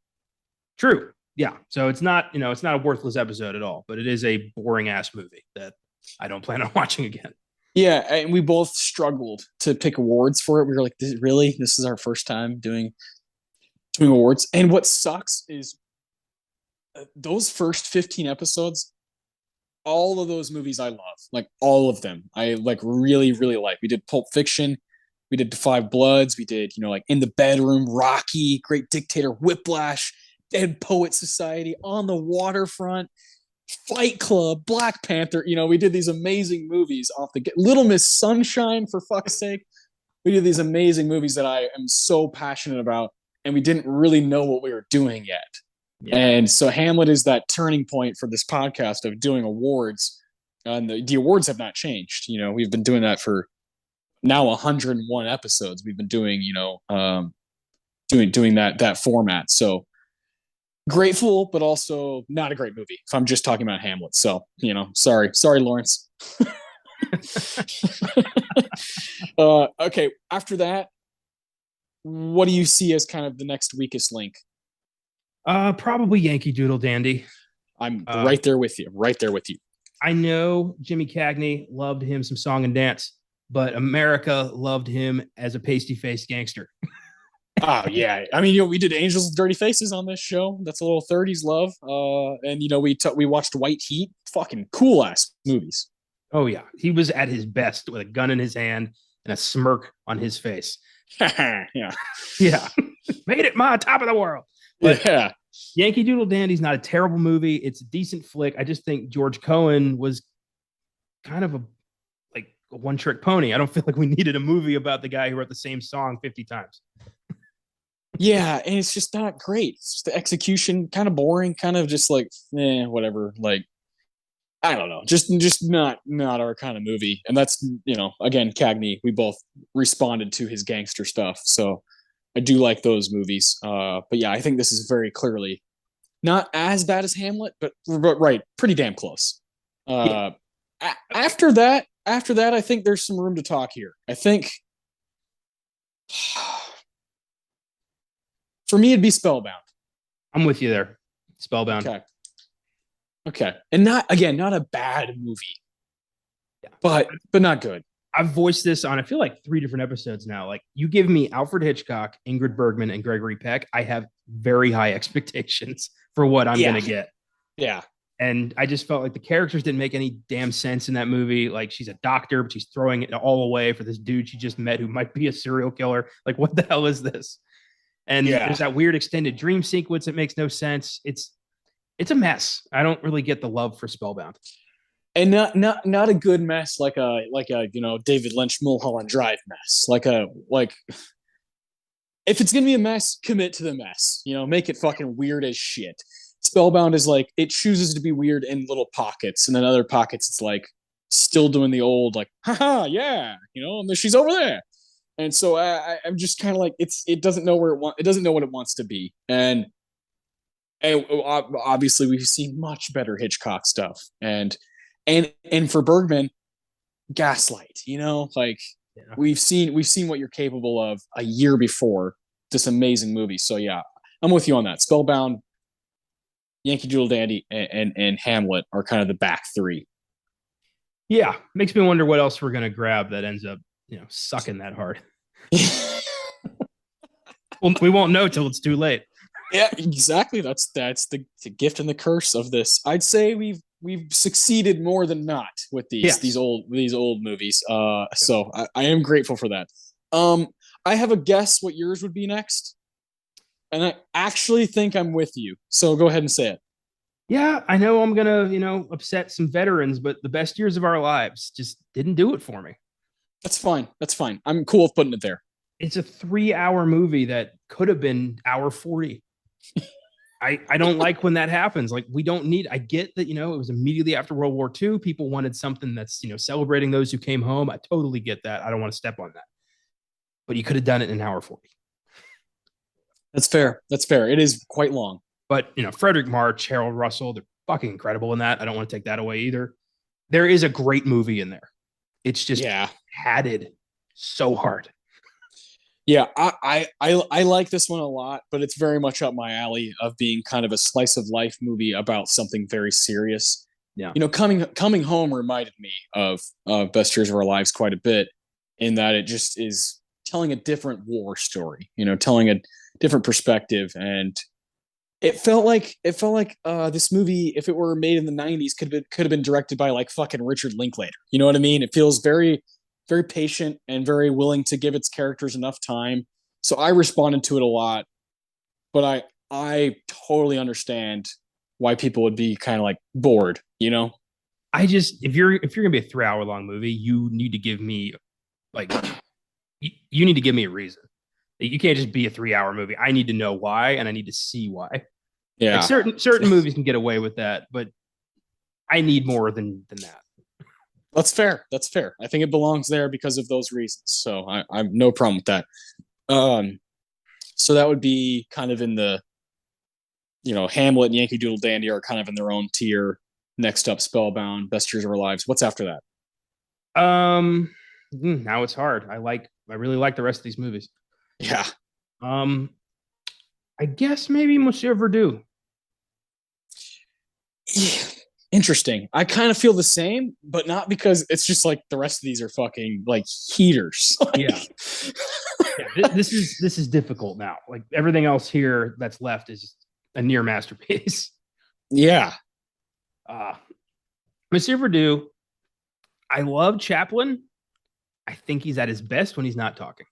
True. Yeah. So it's not a worthless episode at all, but it is a boring ass movie that I don't plan on watching again. Yeah. And we both struggled to pick awards for it. We were like, really? This is our first time doing awards. And what sucks is those first 15 episodes, all of those movies I love, like all of them. I like really, really like. We did Pulp Fiction, we did Five Bloods, we did, like In the Bedroom, Rocky, Great Dictator, Whiplash, Dead Poet Society, On the Waterfront, Fight Club, Black Panther. We did these amazing movies off the Little Miss Sunshine, for fuck's sake. We did these amazing movies that I am so passionate about, and we didn't really know what we were doing yet. Yeah. And so Hamlet is that turning point for this podcast of doing awards. And the awards have not changed. We've been doing that for now 101 episodes. We've been doing, doing that format. So grateful, but also not a great movie if I'm just talking about Hamlet. So, sorry, Lawrence. Okay. After that, what do you see as kind of the next weakest link? Probably Yankee Doodle Dandy. I'm right there with you. I know Jimmy Cagney loved him some song and dance, but America loved him as a pasty-faced gangster. Oh yeah, I mean, we did Angels with Dirty Faces on this show. That's a little 30s love. And we watched White Heat. Fucking cool ass movies. Oh yeah, he was at his best with a gun in his hand and a smirk on his face. Yeah, yeah, made it my top of the world. But yeah, Yankee Doodle Dandy's not a terrible movie. It's a decent flick. I just think George Cohen was kind of a one-trick pony. I don't feel like we needed a movie about the guy who wrote the same song 50 times. Yeah, and it's just not great. It's just the execution kind of boring, kind of just like, whatever. Like, I don't know, just not our kind of movie. And that's, again, Cagney, we both responded to his gangster stuff. So I do like those movies. But yeah, I think this is very clearly not as bad as Hamlet, but right, pretty damn close. Yeah. After that, I think there's some room to talk here. I think for me, it'd be Spellbound. I'm with you there. Spellbound. Okay. And not a bad movie. Yeah. But not good. I've voiced this on, I feel like 3 different episodes now. Like, you give me Alfred Hitchcock, Ingrid Bergman, and Gregory Peck, I have very high expectations for what I'm going to get. Yeah. And I just felt like the characters didn't make any damn sense in that movie. Like, she's a doctor, but she's throwing it all away for this dude she just met who might be a serial killer. Like, what the hell is this? And there's that weird extended dream sequence that makes no sense. It's a mess. I don't really get the love for Spellbound. And not a good mess, like a David Lynch Mulholland Drive mess. Like if it's gonna be a mess, commit to the mess. Make it fucking weird as shit. Spellbound is like, it chooses to be weird in little pockets, and then other pockets it's like still doing the old like, haha, yeah, and she's over there. And so I'm just kind of like, it doesn't know it doesn't know what it wants to be. And obviously we've seen much better Hitchcock stuff. And for Bergman, Gaslight, we've seen what you're capable of a year before this amazing movie. So yeah, I'm with you on that. Spellbound, Yankee Doodle Dandy and Hamlet are kind of the back three. Yeah, makes me wonder what else we're gonna grab that ends up, sucking that hard. Well, we won't know till it's too late. Yeah, exactly. That's the gift and the curse of this. I'd say we've succeeded more than not with these old movies. So I am grateful for that. I have a guess what yours would be next, and I actually think I'm with you. So go ahead and say it. Yeah, I know I'm gonna, upset some veterans, but the best years of our lives just didn't do it for me. That's fine. That's fine. I'm cool with putting it there. It's a 3-hour movie that could have been hour 40. I don't like when that happens. Like, we don't need, I get that, it was immediately after World War II. People wanted something that's, celebrating those who came home. I totally get that. I don't want to step on that. But you could have done it in an hour 40. That's fair. That's fair. It is quite long. But, Frederick March, Harold Russell, they're fucking incredible in that. I don't want to take that away either. There is a great movie in there. It's just padded so hard. Yeah, I like this one a lot, but it's very much up my alley of being kind of a slice of life movie about something very serious. Yeah. Coming Home reminded me of Best Years of Our Lives quite a bit, in that it just is telling a different war story, telling a different perspective. And it felt like this movie, if it were made in the 90s, could have been directed by like fucking Richard Linklater. You know what I mean? It feels very, very patient and very willing to give its characters enough time. So I responded to it a lot, but I totally understand why people would be kind of like bored, if you're gonna be a 3-hour long movie, you need to give me you need to give me a reason. You can't just be a 3-hour movie. I need to know why, and I need to see why. Yeah. Like certain movies can get away with that, but I need more than that. That's fair. That's fair. I think it belongs there because of those reasons. So I have no problem with that. So that would be kind of in the, Hamlet and Yankee Doodle Dandy are kind of in their own tier. Next up, Spellbound, Best Years of Our Lives. What's after that? Now it's hard. I really like the rest of these movies. Yeah. I guess maybe Monsieur Verdoux. Yeah. Interesting. I kind of feel the same, but not because it's just like the rest of these are fucking like heaters. Yeah. This is difficult now. Like everything else here that's left is a near masterpiece. Yeah. Monsieur Verdoux. I love Chaplin. I think he's at his best when he's not talking.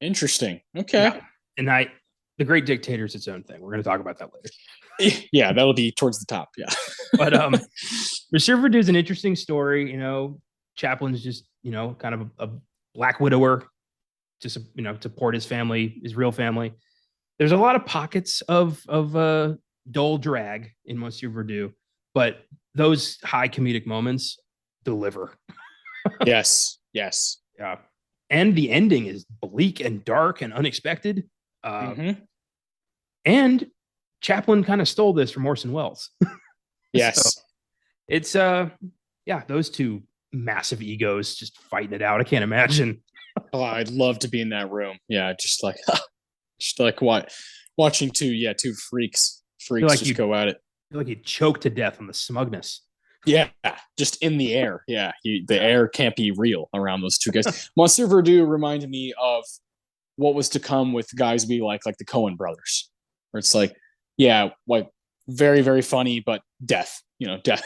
Interesting. Okay. Yeah. And The Great Dictator is its own thing. We're going to talk about that later. Yeah, that'll be towards the top. Yeah. But Monsieur Verdoux is an interesting story. Chaplin's just, kind of a black widower to support his family, his real family. There's a lot of pockets of dull drag in Monsieur Verdoux, but those high comedic moments deliver. Yes. Yeah. And the ending is bleak and dark and unexpected. And Chaplin kind of stole this from Orson Welles. Yes. So it's those two massive egos just fighting it out. I can't imagine. Oh, I'd love to be in that room. Yeah, just like what? Watching two freaks just go at it. I feel like he'd choke to death on the smugness. Yeah, just in the air. Yeah, the air can't be real around those two guys. Monsieur Verdoux reminded me of what was to come with guys be like the Coen brothers, where it's like, yeah, like very, very funny, but death. Death.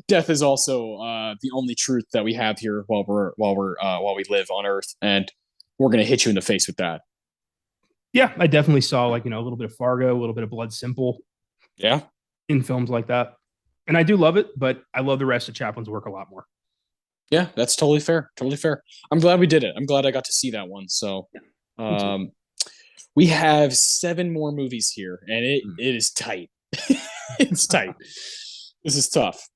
Death is also the only truth that we have here while we live on Earth, and we're gonna hit you in the face with that. Yeah, I definitely saw a little bit of Fargo, a little bit of Blood Simple. Yeah, in films like that, and I do love it, but I love the rest of Chaplin's work a lot more. Yeah, that's totally fair. Totally fair. I'm glad we did it. I'm glad I got to see that one. So, we have 7 more movies here, and it is tight. It's tight. This is tough.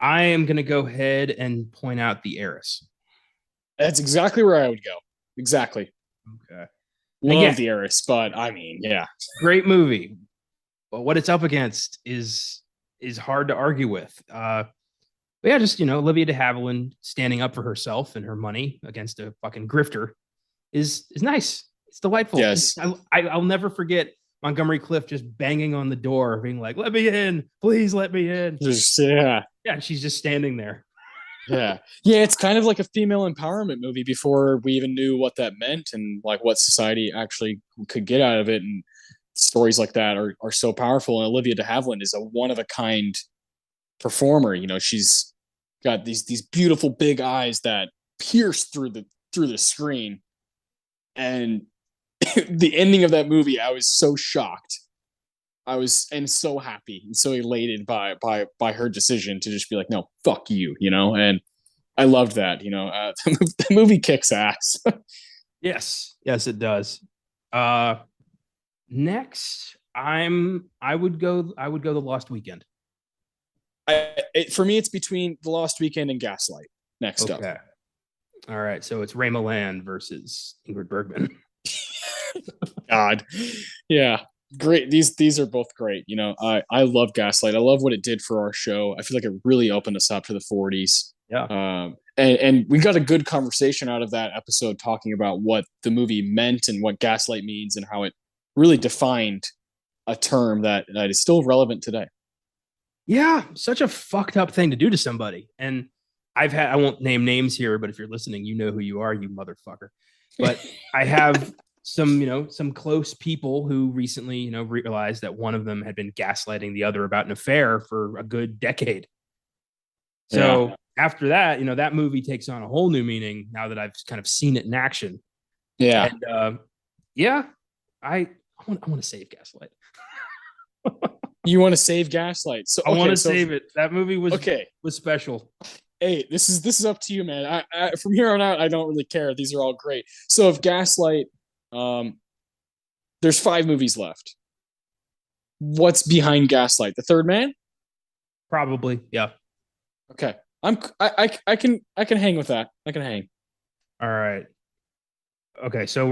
I am going to go ahead and point out The Heiress. That's exactly where I would go. Exactly. Okay. Love The Heiress, but I mean, yeah. Great movie. But what it's up against is hard to argue with. But yeah, just, Olivia de Havilland standing up for herself and her money against a fucking grifter is nice. It's delightful. Yes. I'll never forget Montgomery Clift just banging on the door, being like, "Let me in, please let me in." Just, yeah. Yeah, she's just standing there. Yeah. Yeah, it's kind of like a female empowerment movie before we even knew what that meant and like what society actually could get out of it. And stories like that are so powerful. And Olivia de Havilland is a one of a kind performer. You know, she's got these beautiful big eyes that pierce through the screen. And the ending of that movie, I was so shocked. I was and so happy and so elated by her decision to just be like, no, fuck you, you know. And I loved that, you know. The movie kicks ass. Yes, yes, it does. Next, I would go the Lost Weekend. For me, it's between The Lost Weekend and Gaslight. Next up. Okay. All right. So it's Raymo Land versus Ingrid Bergman. God, yeah, great. These are both great. You know, I love Gaslight. I love what it did for our show. I feel like it really opened us up to the '40s. Yeah. And we got a good conversation out of that episode talking about what the movie meant and what gaslight means and how it really defined a term that is still relevant today. Yeah, such a fucked up thing to do to somebody. And I won't name names here, but if you're listening, you know who you are, you motherfucker. But I have some close people who recently, realized that one of them had been gaslighting the other about an affair for a good decade. So yeah. After that, that movie takes on a whole new meaning now that I've kind of seen it in action. Yeah. And yeah, I want to save Gaslight. You want to save Gaslight? So I want to save it. That movie was special. Hey, this is up to you, man. I from here on out, I don't really care. These are all great. So if Gaslight, there's 5 movies left. What's behind Gaslight? The Third Man? Probably, yeah. Okay, I can hang with that. I can hang. All right. Okay, so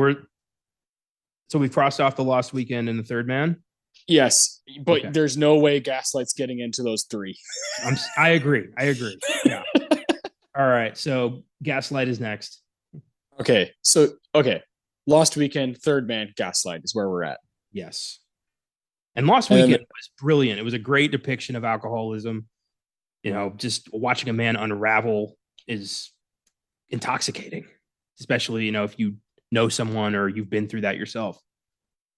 we've crossed off The Lost Weekend and The Third Man. Yes, but there's no way Gaslight's getting into those 3. I agree. Yeah. All right. So Gaslight is next. Okay. Lost Weekend, Third Man, Gaslight is where we're at. Yes. And Lost Weekend was brilliant. It was a great depiction of alcoholism. Just watching a man unravel is intoxicating, especially, if you know someone or you've been through that yourself.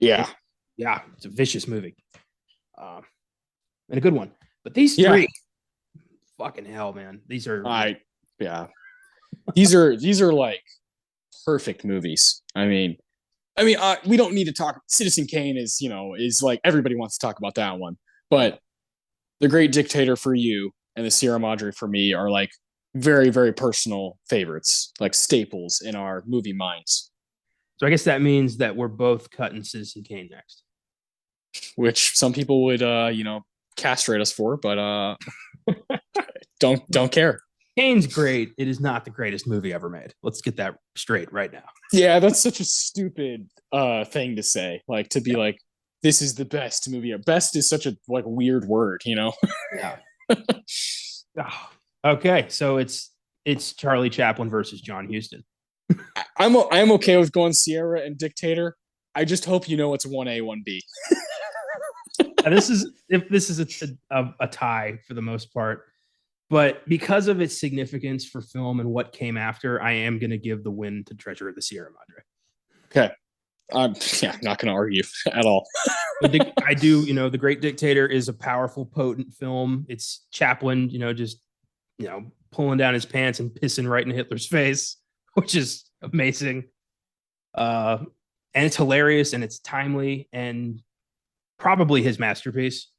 Yeah. It's a vicious movie. And a good one. But these 3, fucking hell, man. These are these are like perfect movies. I mean, we don't need to talk. Citizen Kane is like everybody wants to talk about that one, but The Great Dictator for you and The Sierra Madre for me are like very, very personal favorites, like staples in our movie minds. So I guess that means that we're both cutting Citizen Kane next, which some people would, castrate us for, but don't care. Kane's great. It is not the greatest movie ever made. Let's get that straight right now. Yeah, that's such a stupid thing to say. Like to be like, this is the best movie. Best is such a like weird word, Yeah. Okay, so it's Charlie Chaplin versus John Huston. I'm okay with going Sierra and Dictator. I just hope it's 1A, 1B. This is a tie for the most part. But because of its significance for film and what came after, I am going to give the win to Treasure of the Sierra Madre. Okay. I'm not going to argue at all. I do, The Great Dictator is a powerful, potent film. It's Chaplin, just, pulling down his pants and pissing right in Hitler's face, which is amazing. And it's hilarious and it's timely and probably his masterpiece.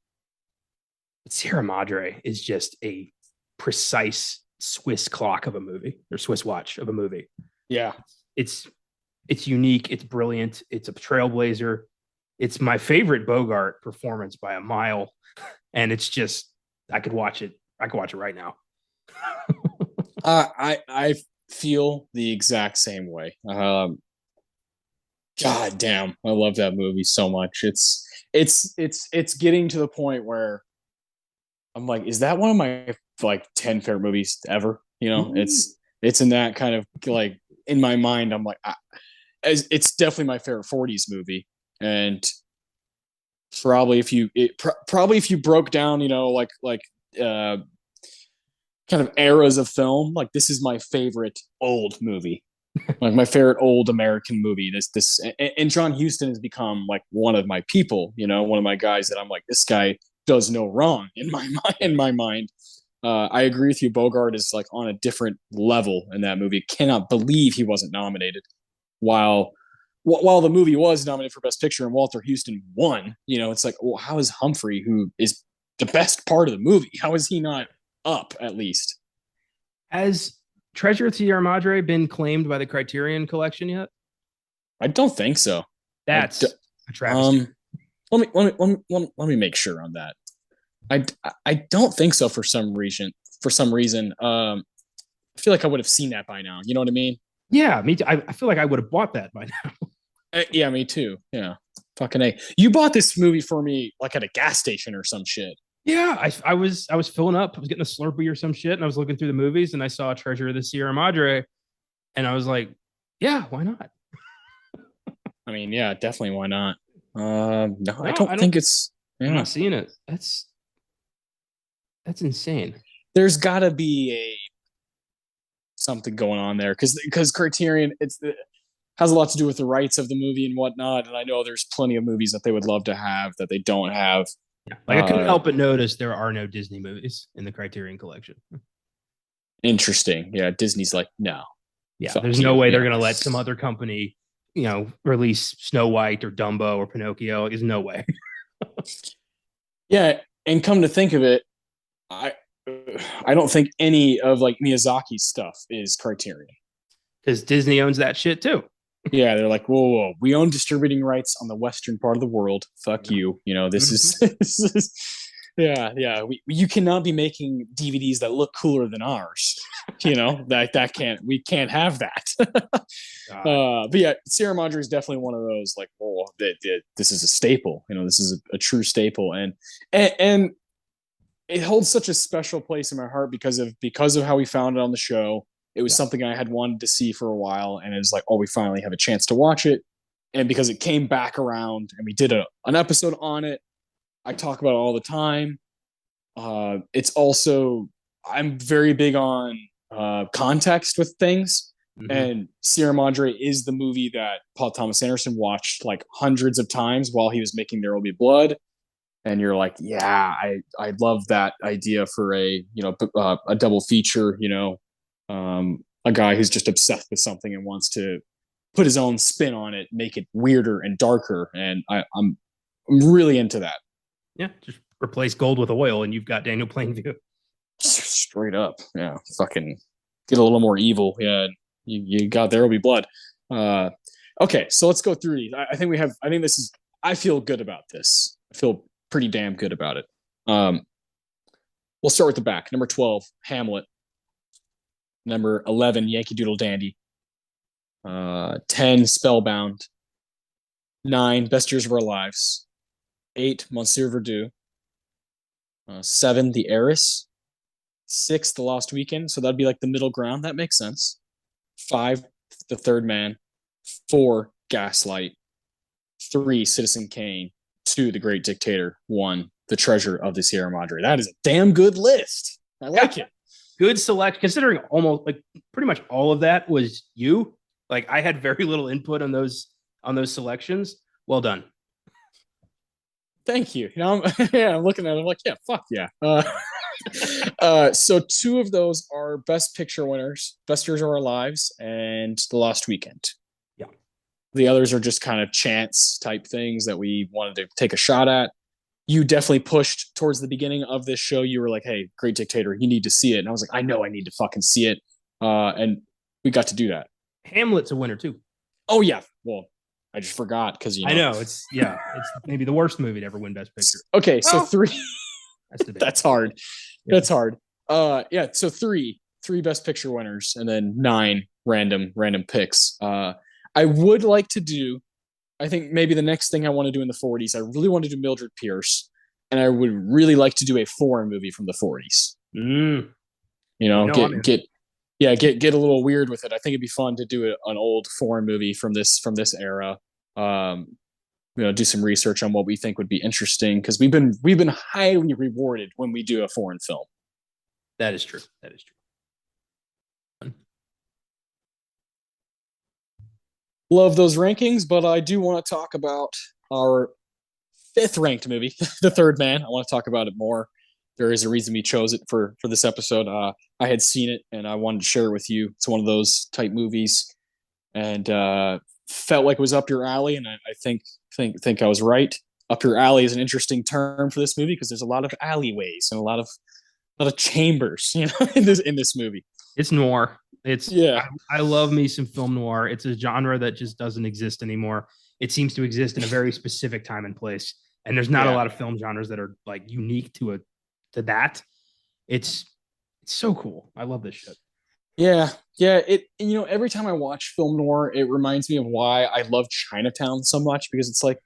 But Sierra Madre is just a precise Swiss clock of a movie or Swiss watch of a movie. Yeah. It's unique. It's brilliant. It's a trailblazer. It's my favorite Bogart performance by a mile. And it's just, I could watch it. I could watch it right now. I feel the exact same way. God damn. I love that movie so much. It's getting to the point where I'm like, is that one of my like 10 favorite movies ever? Mm-hmm. It's in that kind of like in my mind. I'm like, it's definitely my favorite '40s movie, and Probably probably if you broke down, uh, kind of eras of film, like this is my favorite old movie, like my favorite old American movie. And John Huston has become like one of my people, one of my guys that I'm like, this guy does no wrong in my mind. In my mind, I agree with you. Bogart is like on a different level in that movie. Cannot believe he wasn't nominated. While while the movie was nominated for Best Picture and Walter Houston won, it's like, well, how is Humphrey, who is the best part of the movie, how is he not up at least? Has Treasure of Sierra Madre been claimed by the Criterion Collection yet? I don't think so. That's a travesty. Let me make sure on that. I don't think so for some reason. I feel like I would have seen that by now. You know what I mean? Yeah, me too. I feel like I would have bought that by now. Yeah, me too. Yeah, fucking a. You bought this movie for me like at a gas station or some shit. Yeah, I was filling up. I was getting a Slurpee or some shit, and I was looking through the movies, and I saw Treasure of the Sierra Madre, and I was like, yeah, why not? I mean, yeah, definitely. Why not? No, No, I don't think it's. I'm Yeah, not seeing it. That's insane. there's got to be a something going on there because Criterion has a lot to do with the rights of the movie and whatnot. And I know there's plenty of movies that they would love to have that they don't have. Yeah. Like I couldn't help but notice there are no Disney movies in the Criterion Collection. Interesting. Yeah, Disney's like, no. Yeah, there's no way they're gonna let some other company, release Snow White or Dumbo or Pinocchio. There's no way. Yeah, and come to think of it, I I don't think any of like Miyazaki's stuff is Criterion. Because Disney owns that shit too. Yeah, they're like, whoa, whoa, we own distributing rights on the western part of the world. Fuck you. This is, this is yeah, yeah. You cannot be making DVDs that look cooler than ours. We can't have that. But yeah, Sierra Madre is definitely one of those like, oh, this is a staple. This is a true staple, and it holds such a special place in my heart because of how we found it on the show. It was something I had wanted to see for a while, and it was like, oh, we finally have a chance to watch it. And because it came back around, and we did an episode on it, I talk about it all the time. It's also I'm very big on context with things, and Sierra Madre is the movie that Paul Thomas Anderson watched like hundreds of times while he was making There Will Be Blood. And you're like, yeah, I love that idea for a double feature. A guy who's just obsessed with something and wants to put his own spin on it, make it weirder and darker. And I'm really into that. Yeah, just replace gold with oil, and you've got Daniel Plainview. Straight up, yeah. Fucking get a little more evil. Yeah, you got There Will Be Blood. Okay, so let's go through these. I think we have. I think this is. I feel good about this. I feel pretty damn good about it. We'll start with the back. Number 12, Hamlet. Number 11, Yankee Doodle Dandy. 10, Spellbound. 9, Best Years of Our Lives. 8, Monsieur Verdoux. 7, The Heiress. 6, The Lost Weekend. So that'd be like the middle ground. That makes sense. 5, The Third Man. 4, Gaslight. 3, Citizen Kane. 2, The Great Dictator. 1, The Treasure of the Sierra Madre. That is a damn good list. I like it. Good select, considering almost like pretty much all of that was you. Like I had very little input on those selections. Well done. Thank you. I'm looking at it. I'm like, yeah, fuck yeah. So 2 of those are Best Picture winners, Best Years of Our Lives, and The Lost Weekend. Yeah. The others are just kind of chance type things that we wanted to take a shot at. You definitely pushed towards the beginning of this show. You were like, hey, Great Dictator, you need to see it. And I was like, I know I need to fucking see it. And we got to do that. Hamlet's a winner too. Oh, yeah. Well, I just forgot because, I know. It's maybe the worst movie to ever win Best Picture. Okay, so 3. That's hard. Yeah. That's hard. Yeah, so 3 Best Picture winners and then 9 random picks. I would like to do, I think maybe the next thing I want to do in the 40s, I really want to do Mildred Pierce, and I would really like to do a foreign movie from the 40s. Get a little weird with it. I think it'd be fun to do an old foreign movie from this era. do some research on what we think would be interesting, because we've been highly rewarded when we do a foreign film. That is true. That is true. Love those rankings, but I do want to talk about our fifth ranked movie, The Third Man. I want to talk about it more. There is a reason we chose it for this episode. I had seen it and I wanted to share it with you. It's one of those type movies, and felt like it was up your alley, and I think I was right. Up your alley is an interesting term for this movie because there's a lot of alleyways and a lot of chambers, in this movie. It's noir. It's Yeah. I love me some film noir. It's a genre that just doesn't exist anymore. It seems to exist in a very specific time and place, and there's not a lot of film genres that are like unique to that. It's so cool. I love this shit. Yeah, yeah. Every time I watch film noir, it reminds me of why I love Chinatown so much, because it's like,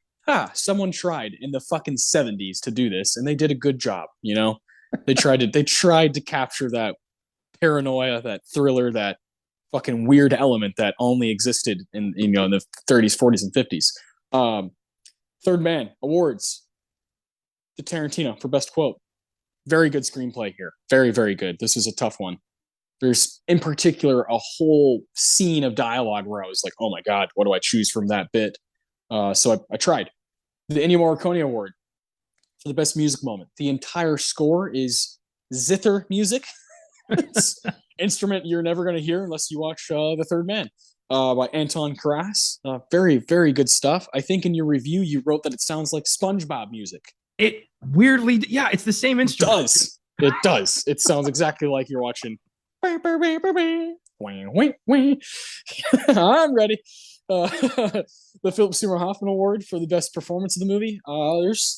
someone tried in the fucking 70s to do this, and they did a good job. They tried to capture that paranoia, that thriller, that fucking weird element that only existed in the 30s, 40s, and 50s. Third Man awards to Tarantino for best quote. Very good screenplay here. Very, very good. This is a tough one. There's, in particular, a whole scene of dialogue where I was like, oh my God, what do I choose from that bit? So I tried. The Ennio Morricone Award for the best music moment. The entire score is zither music. It's instrument you're never going to hear unless you watch The Third Man, by Anton Karas. Very, very good stuff. I think in your review, you wrote that it sounds like SpongeBob music. It weirdly, yeah, it's the same instrument. It does. It sounds exactly like you're watching. I'm ready. The Philip Seymour Hoffman Award for the best performance of the movie.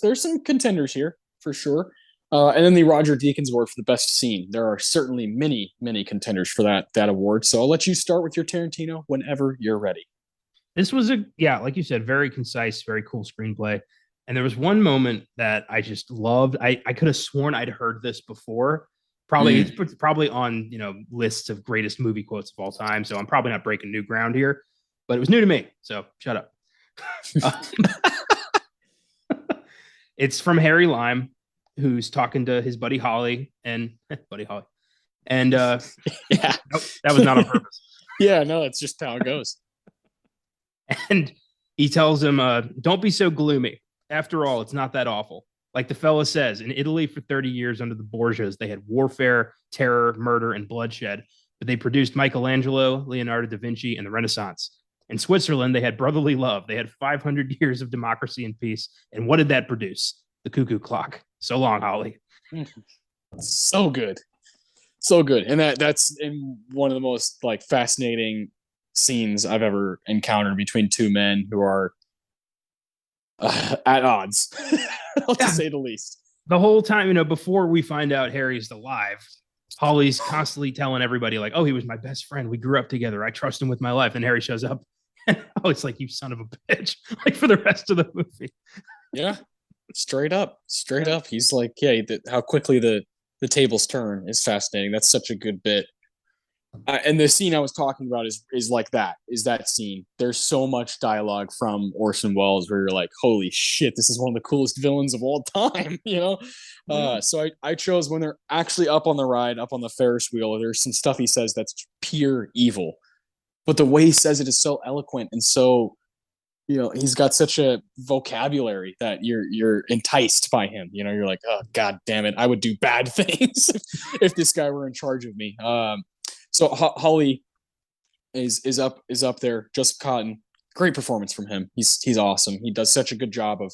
There's some contenders here for sure. And then the Roger Deakins Award for the best scene. There are certainly many, many contenders for that award. So I'll let you start with your Tarantino whenever you're ready. This was like you said, very concise, very cool screenplay. And there was one moment that I just loved. I could have sworn I'd heard this before. It's probably on lists of greatest movie quotes of all time. So I'm probably not breaking new ground here, but it was new to me. So shut up. It's from Harry Lime, who's talking to his buddy Holly and yeah, that was not on purpose. Yeah, no, it's just how it goes. And he tells him, don't be so gloomy. After all, it's not that awful. Like the fella says, in Italy for 30 years under the Borgias, they had warfare, terror, murder, and bloodshed, but they produced Michelangelo, Leonardo da Vinci, and the Renaissance. In Switzerland, they had brotherly love. They had 500 years of democracy and peace. And what did that produce? The cuckoo clock. So long, Holly. So good. So good. And that's in one of the most fascinating scenes I've ever encountered between two men who are at odds, to say the least. The whole time, before we find out Harry's alive, Holly's constantly telling everybody like, oh, he was my best friend. We grew up together. I trust him with my life. And Harry shows up. And it's like, you son of a bitch, for the rest of the movie. Yeah. Straight up. He's like, how quickly the tables turn is fascinating. That's such a good bit. And the scene I was talking about is like that. Is that scene? There's so much dialogue from Orson Welles where you're like, holy shit, this is one of the coolest villains of all time. So I chose when they're actually up on the ride, up on the Ferris wheel. There's some stuff he says that's pure evil, but the way he says it is so eloquent and so, he's got such a vocabulary that you're enticed by him. You're like, oh God damn it, I would do bad things if this guy were in charge of me. So Holly is up there. Just Cotten, great performance from him. He's awesome. He does such a good job of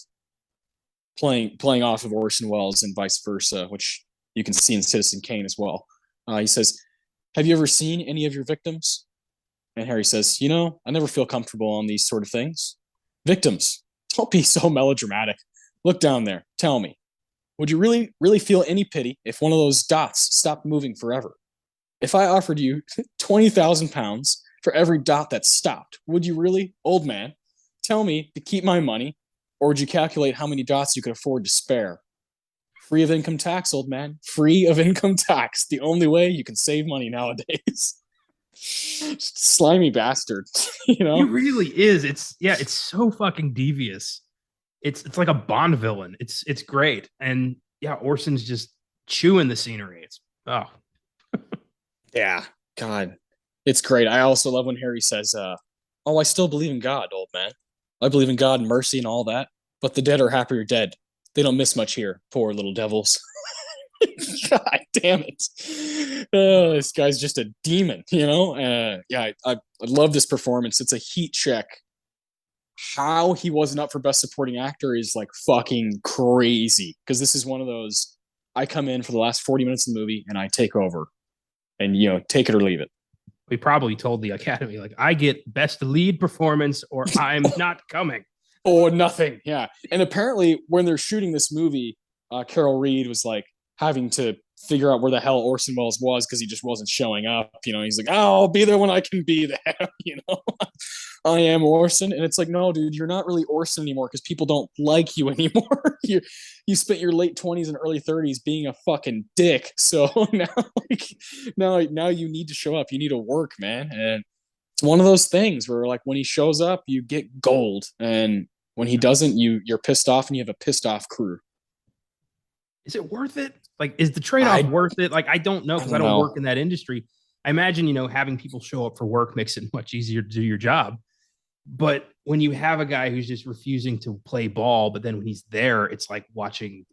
playing off of Orson Welles and vice versa, which you can see in Citizen Kane as well. He says, "Have you ever seen any of your victims?" And Harry says, "I never feel comfortable on these sort of things. Victims, don't be so melodramatic. Look down there. Tell me, would you really, really feel any pity if one of those dots stopped moving forever? If I offered you 20,000 pounds for every dot that stopped, would you really, old man, tell me to keep my money, or would you calculate how many dots you could afford to spare? Free of income tax, old man. Free of income tax. The only way you can save money nowadays." Slimy bastard. He really is. It's so fucking devious. it's like a Bond villain. It's great. And yeah, Orson's just chewing the scenery. It's oh Yeah, God, it's great. I also love when Harry says, "Oh, I still believe in God, old man. I believe in God and mercy and all that. But the dead are happier dead. They don't miss much here, poor little devils." God damn it! This guy's just a demon, you know. Yeah, I love this performance. It's a heat check. How he wasn't up for best supporting actor is like fucking crazy. Because this is one of those. I come in for the last 40 minutes of the movie and I take over, and take it or leave it. we probably told the Academy like I get best lead performance or I'm not coming. Or nothing. Yeah. And apparently, when they're shooting this movie, Carol Reed was like having to figure out where the hell Orson Welles was because he just wasn't showing up. He's like, "Oh, I'll be there when I can be there." I am Orson. And it's like, no, dude, you're not really Orson anymore because people don't like you anymore. You spent your late 20s and early 30s being a fucking dick. So now, now you need to show up. You need to work, man. And it's one of those things where, like, when he shows up, you get gold. And when he doesn't, you're pissed off and you have a pissed off crew. Is it worth it? Like, is the trade-off worth it? Like, I don't know because I don't work in that industry. I imagine, having people show up for work makes it much easier to do your job. But when you have a guy who's just refusing to play ball, but then when he's there, it's like watching,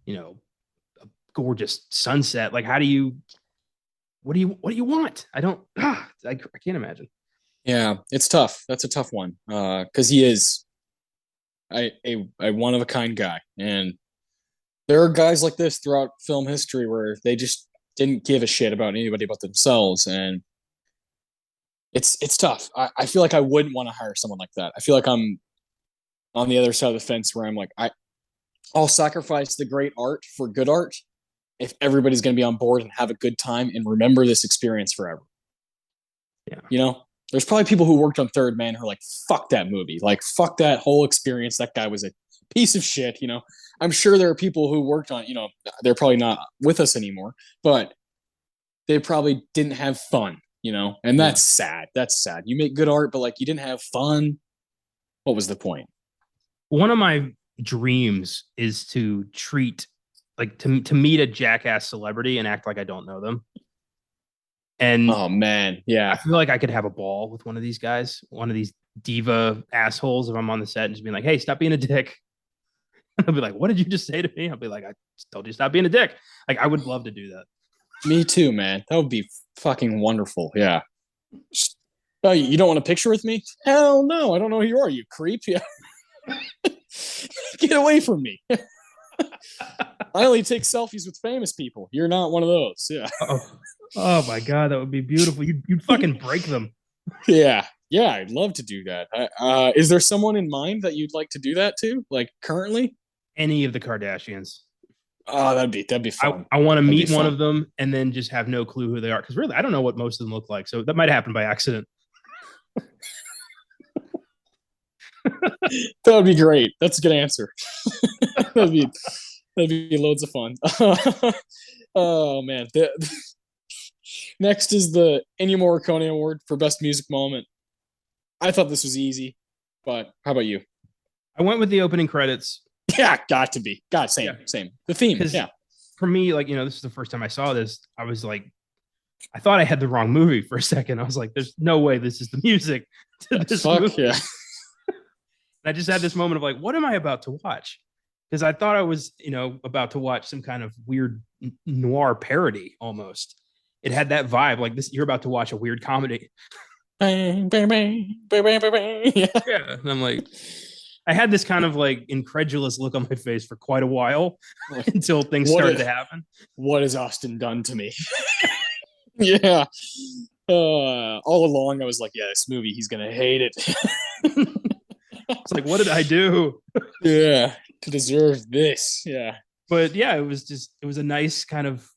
a gorgeous sunset. Like, what do you want? I can't imagine. Yeah, it's tough. That's a tough one. Because he is a one of a kind guy. And there are guys like this throughout film history where they just didn't give a shit about anybody but themselves. And it's tough. I feel like I wouldn't want to hire someone like that. I feel like I'm on the other side of the fence where I'm like, I'll sacrifice the great art for good art if everybody's going to be on board and have a good time and remember this experience forever. Yeah. There's probably people who worked on Third Man who are like, fuck that movie. Like, fuck that whole experience. That guy was a piece of shit. I'm sure there are people who worked on, they're probably not with us anymore, but they probably didn't have fun, and that's sad. That's sad. You make good art, but like you didn't have fun. What was the point? One of my dreams is to treat, like, to meet a jackass celebrity and act like I don't know them. And oh man, yeah, I feel like I could have a ball with one of these guys, one of these diva assholes, if I'm on the set and just being like, "Hey, stop being a dick." I'll be like, "What did you just say to me?" I'll be like, "I just told you stop being a dick." Like, I would love to do that. Me too, man. That would be fucking wonderful. Yeah. Oh, you don't want a picture with me? Hell no. I don't know who you are, you creep. Yeah. Get away from me. I only take selfies with famous people. You're not one of those. Yeah. Oh my God, that would be beautiful. You'd fucking break them. Yeah. Yeah, I'd love to do that. Is there someone in mind that you'd like to do that to? Like currently? Any of the Kardashians. Oh, that'd be fun. I want to meet one of them and then just have no clue who they are. Because really, I don't know what most of them look like. So that might happen by accident. That would be great. That's a good answer. that'd be loads of fun. Oh man. Next is the Ennio Morricone Award for Best Music Moment. I thought this was easy, but how about you? I went with the opening credits. Yeah, got to be. God, same. The theme. Yeah. For me, like, this is the first time I saw this. I was like, I thought I had the wrong movie for a second. I was like, there's no way this is the music to this movie. Yeah. I just had this moment of like, what am I about to watch? Because I thought I was, about to watch some kind of weird noir parody almost. It had that vibe, like this. You're about to watch a weird comedy. Bang, bang, bang, bang, bang, bang, bang. Yeah. And I'm like, I had this kind of like incredulous look on my face for quite a while until things started to happen. What has Austin done to me? Yeah. All along, I was like, yeah, this movie, he's going to hate it. It's like, what did I do? Yeah, to deserve this. Yeah. But yeah, it was a nice kind of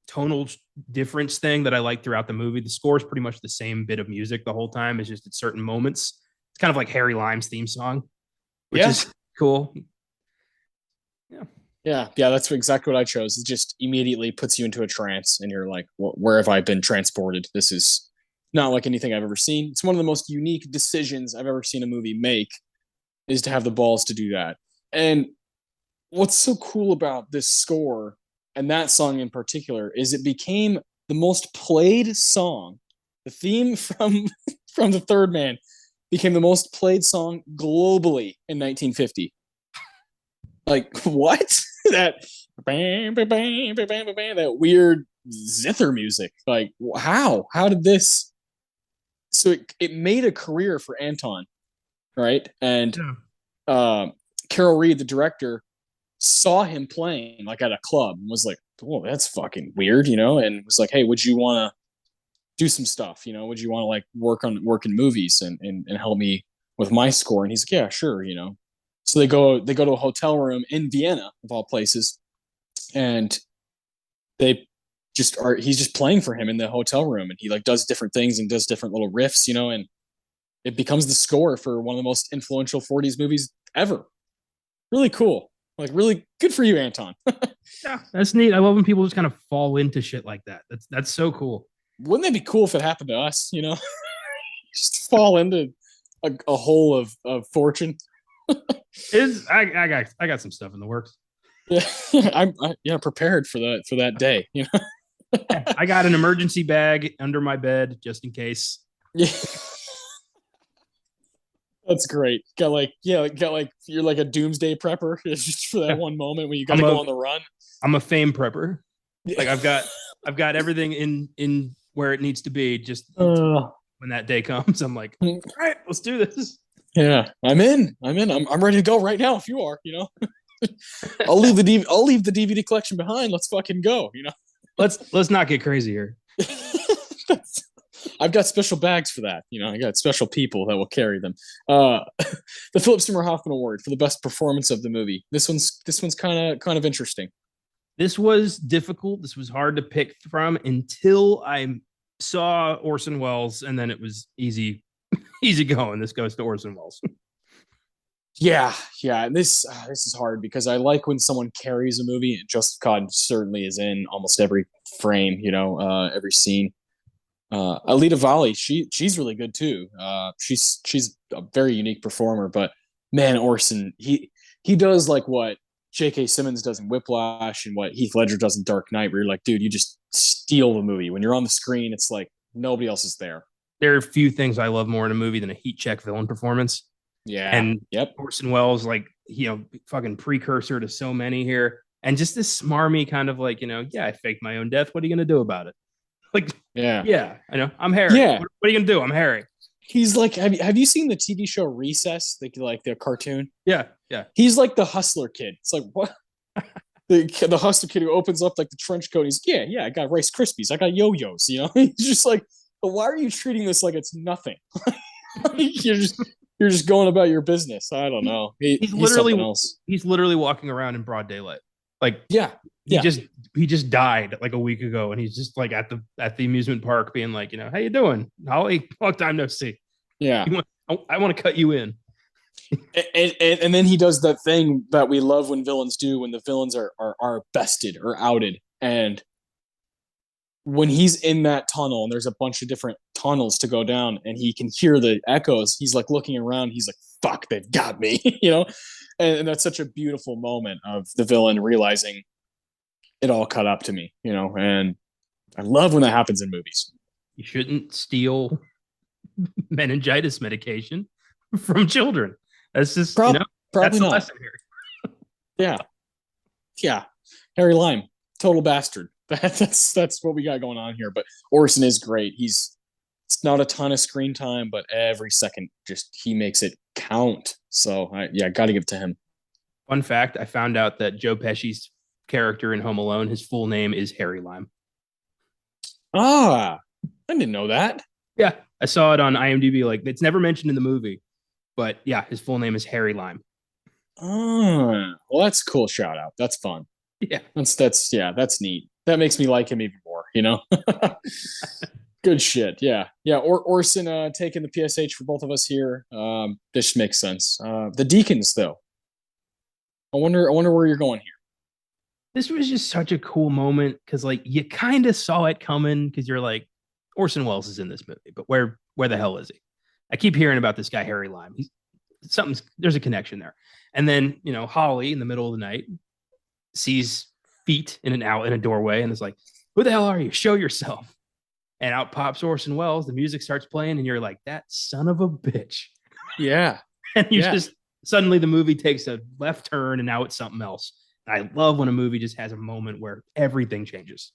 tonal difference thing that I liked throughout the movie. The score is pretty much the same bit of music the whole time. It's just at certain moments. It's kind of like Harry Lime's theme song, which is cool. Yeah. That's exactly what I chose. It just immediately puts you into a trance, and you're like, where have I been transported? This is not like anything I've ever seen. It's one of the most unique decisions I've ever seen a movie make, is to have the balls to do that. And what's so cool about this score and that song in particular is it became the most played song. The theme from from the Third Man became the most played song globally in 1950. Like what? that bam, bam, bam, bam, bam, bam, that weird zither music. Like how? How did this? So it made a career for Anton, right? And Yeah. uh, Carol Reed, the director, saw him playing like at a club and was like, "Oh, that's fucking weird," and was like, "Hey, would you want to do some stuff? Would you want to like work in movies and help me with my score?" And he's like, "Yeah, sure." So they go to a hotel room in Vienna of all places, and they just are he's just playing for him in the hotel room, and he like does different things and does different little riffs, and it becomes the score for one of the most influential 40s movies ever. Really cool. Like really good for you, Anton. Yeah, that's neat. I love when people just kind of fall into shit like that. That's so cool. Wouldn't that be cool if it happened to us? Just fall into a hole of fortune. Is I got some stuff in the works. Yeah, yeah prepared for that day. Yeah, I got an emergency bag under my bed just in case. Yeah, that's great. Got like you're like a doomsday prepper. It's just for that Yeah, one moment when you got I'm to go a on the run. I'm a fame prepper. Yeah. Like I've got everything in where it needs to be. Just Uh, when that day comes, I'm like, all right, let's do this. yeah, I'm in. I'm ready to go right now. If you are. I'll leave the DVD collection behind. Let's fucking go. Let's not get crazy here. I've got special bags for that. I got special people that will carry them. Uh, the Philip Seymour Hoffman Award for the best performance of the movie. This one's kind of interesting. This was difficult. This was hard to pick from until I saw Orson Welles, and then it was easy going. This goes to Orson Welles. Yeah, yeah. This is hard because I like when someone carries a movie. Joseph Cotten certainly is in almost every frame. Every scene. Alita Valli, she's really good too. She's a very unique performer, but man, Orson, he does like what J.K. Simmons does in Whiplash and what Heath Ledger does in Dark Knight, where you're like, dude, you just steal the movie. When you're on the screen, it's like nobody else is there. There are a few things I love more in a movie than a heat check villain performance. Yeah. And Yep. Orson Welles, like, fucking precursor to so many here. And just this smarmy kind of like, yeah, I faked my own death. What are you going to do about it? Like, Yeah. yeah, I know. I'm Harry. Yeah. What are you going to do? I'm Harry. He's like, have you seen the TV show Recess? Like the cartoon? Yeah. Yeah. He's like the hustler kid. It's like what the hustler kid who opens up like the trench coat. He's yeah, I got Rice Krispies, I got yo-yos. He's just like, but why are you treating this like it's nothing? You're just going about your business. I don't know. He's something else. He's literally walking around in broad daylight. Like Yeah, he yeah, just died like a week ago, and he's just like at the amusement park being like, how you doing, Holly? Long time no see. yeah. I want to cut you in. And then he does that thing that we love when villains do when the villains are bested or outed, and when he's in that tunnel and there's a bunch of different tunnels to go down and he can hear the echoes, he's like looking around, he's like, fuck, they've got me. And that's such a beautiful moment of the villain realizing it all caught up to me, and I love when that happens in movies. You shouldn't steal meningitis medication from children. That's just probably that's the not. lesson here. Yeah, Harry Lime, total bastard. That's what we got going on here. But Orson is great. It's not a ton of screen time, but every second just he makes it count. So got to give it to him. Fun fact: I found out that Joe Pesci's character in Home Alone, his full name is Harry Lime. Ah, I didn't know that. Yeah, I saw it on IMDb. Like, it's never mentioned in the movie, but yeah, his full name is Harry Lime. Oh, well, that's a cool shout out. That's fun. Yeah, that's neat. That makes me like him even more. Good shit. Yeah. Orson taking the PSH for both of us here. This makes sense. The Deacons, though. I wonder where you're going here. This was just such a cool moment because, like, you kind of saw it coming because you're like, Orson Welles is in this movie, but where the hell is he? I keep hearing about this guy Harry Lime. He's there's a connection there. And then, Holly in the middle of the night sees feet in a doorway and is like, who the hell are you? Show yourself. And out pops Orson Welles. The music starts playing, and you're like, that son of a bitch. Yeah. And just suddenly the movie takes a left turn, and now it's something else. I love when a movie just has a moment where everything changes.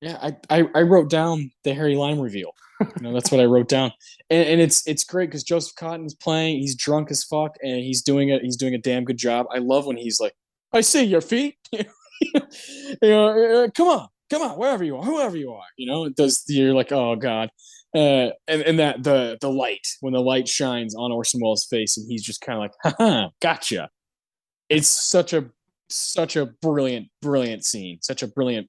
Yeah, I wrote down the Harry Lime reveal. That's what I wrote down, and it's great because Joseph Cotton's playing. He's drunk as fuck, and he's doing a damn good job. I love when he's like, "I see your feet." Come on, wherever you are, whoever you are. It does. You're like, oh god, and that the light when the light shines on Orson Welles' face, and he's just kind of like, haha, gotcha. It's such a brilliant scene, such a brilliant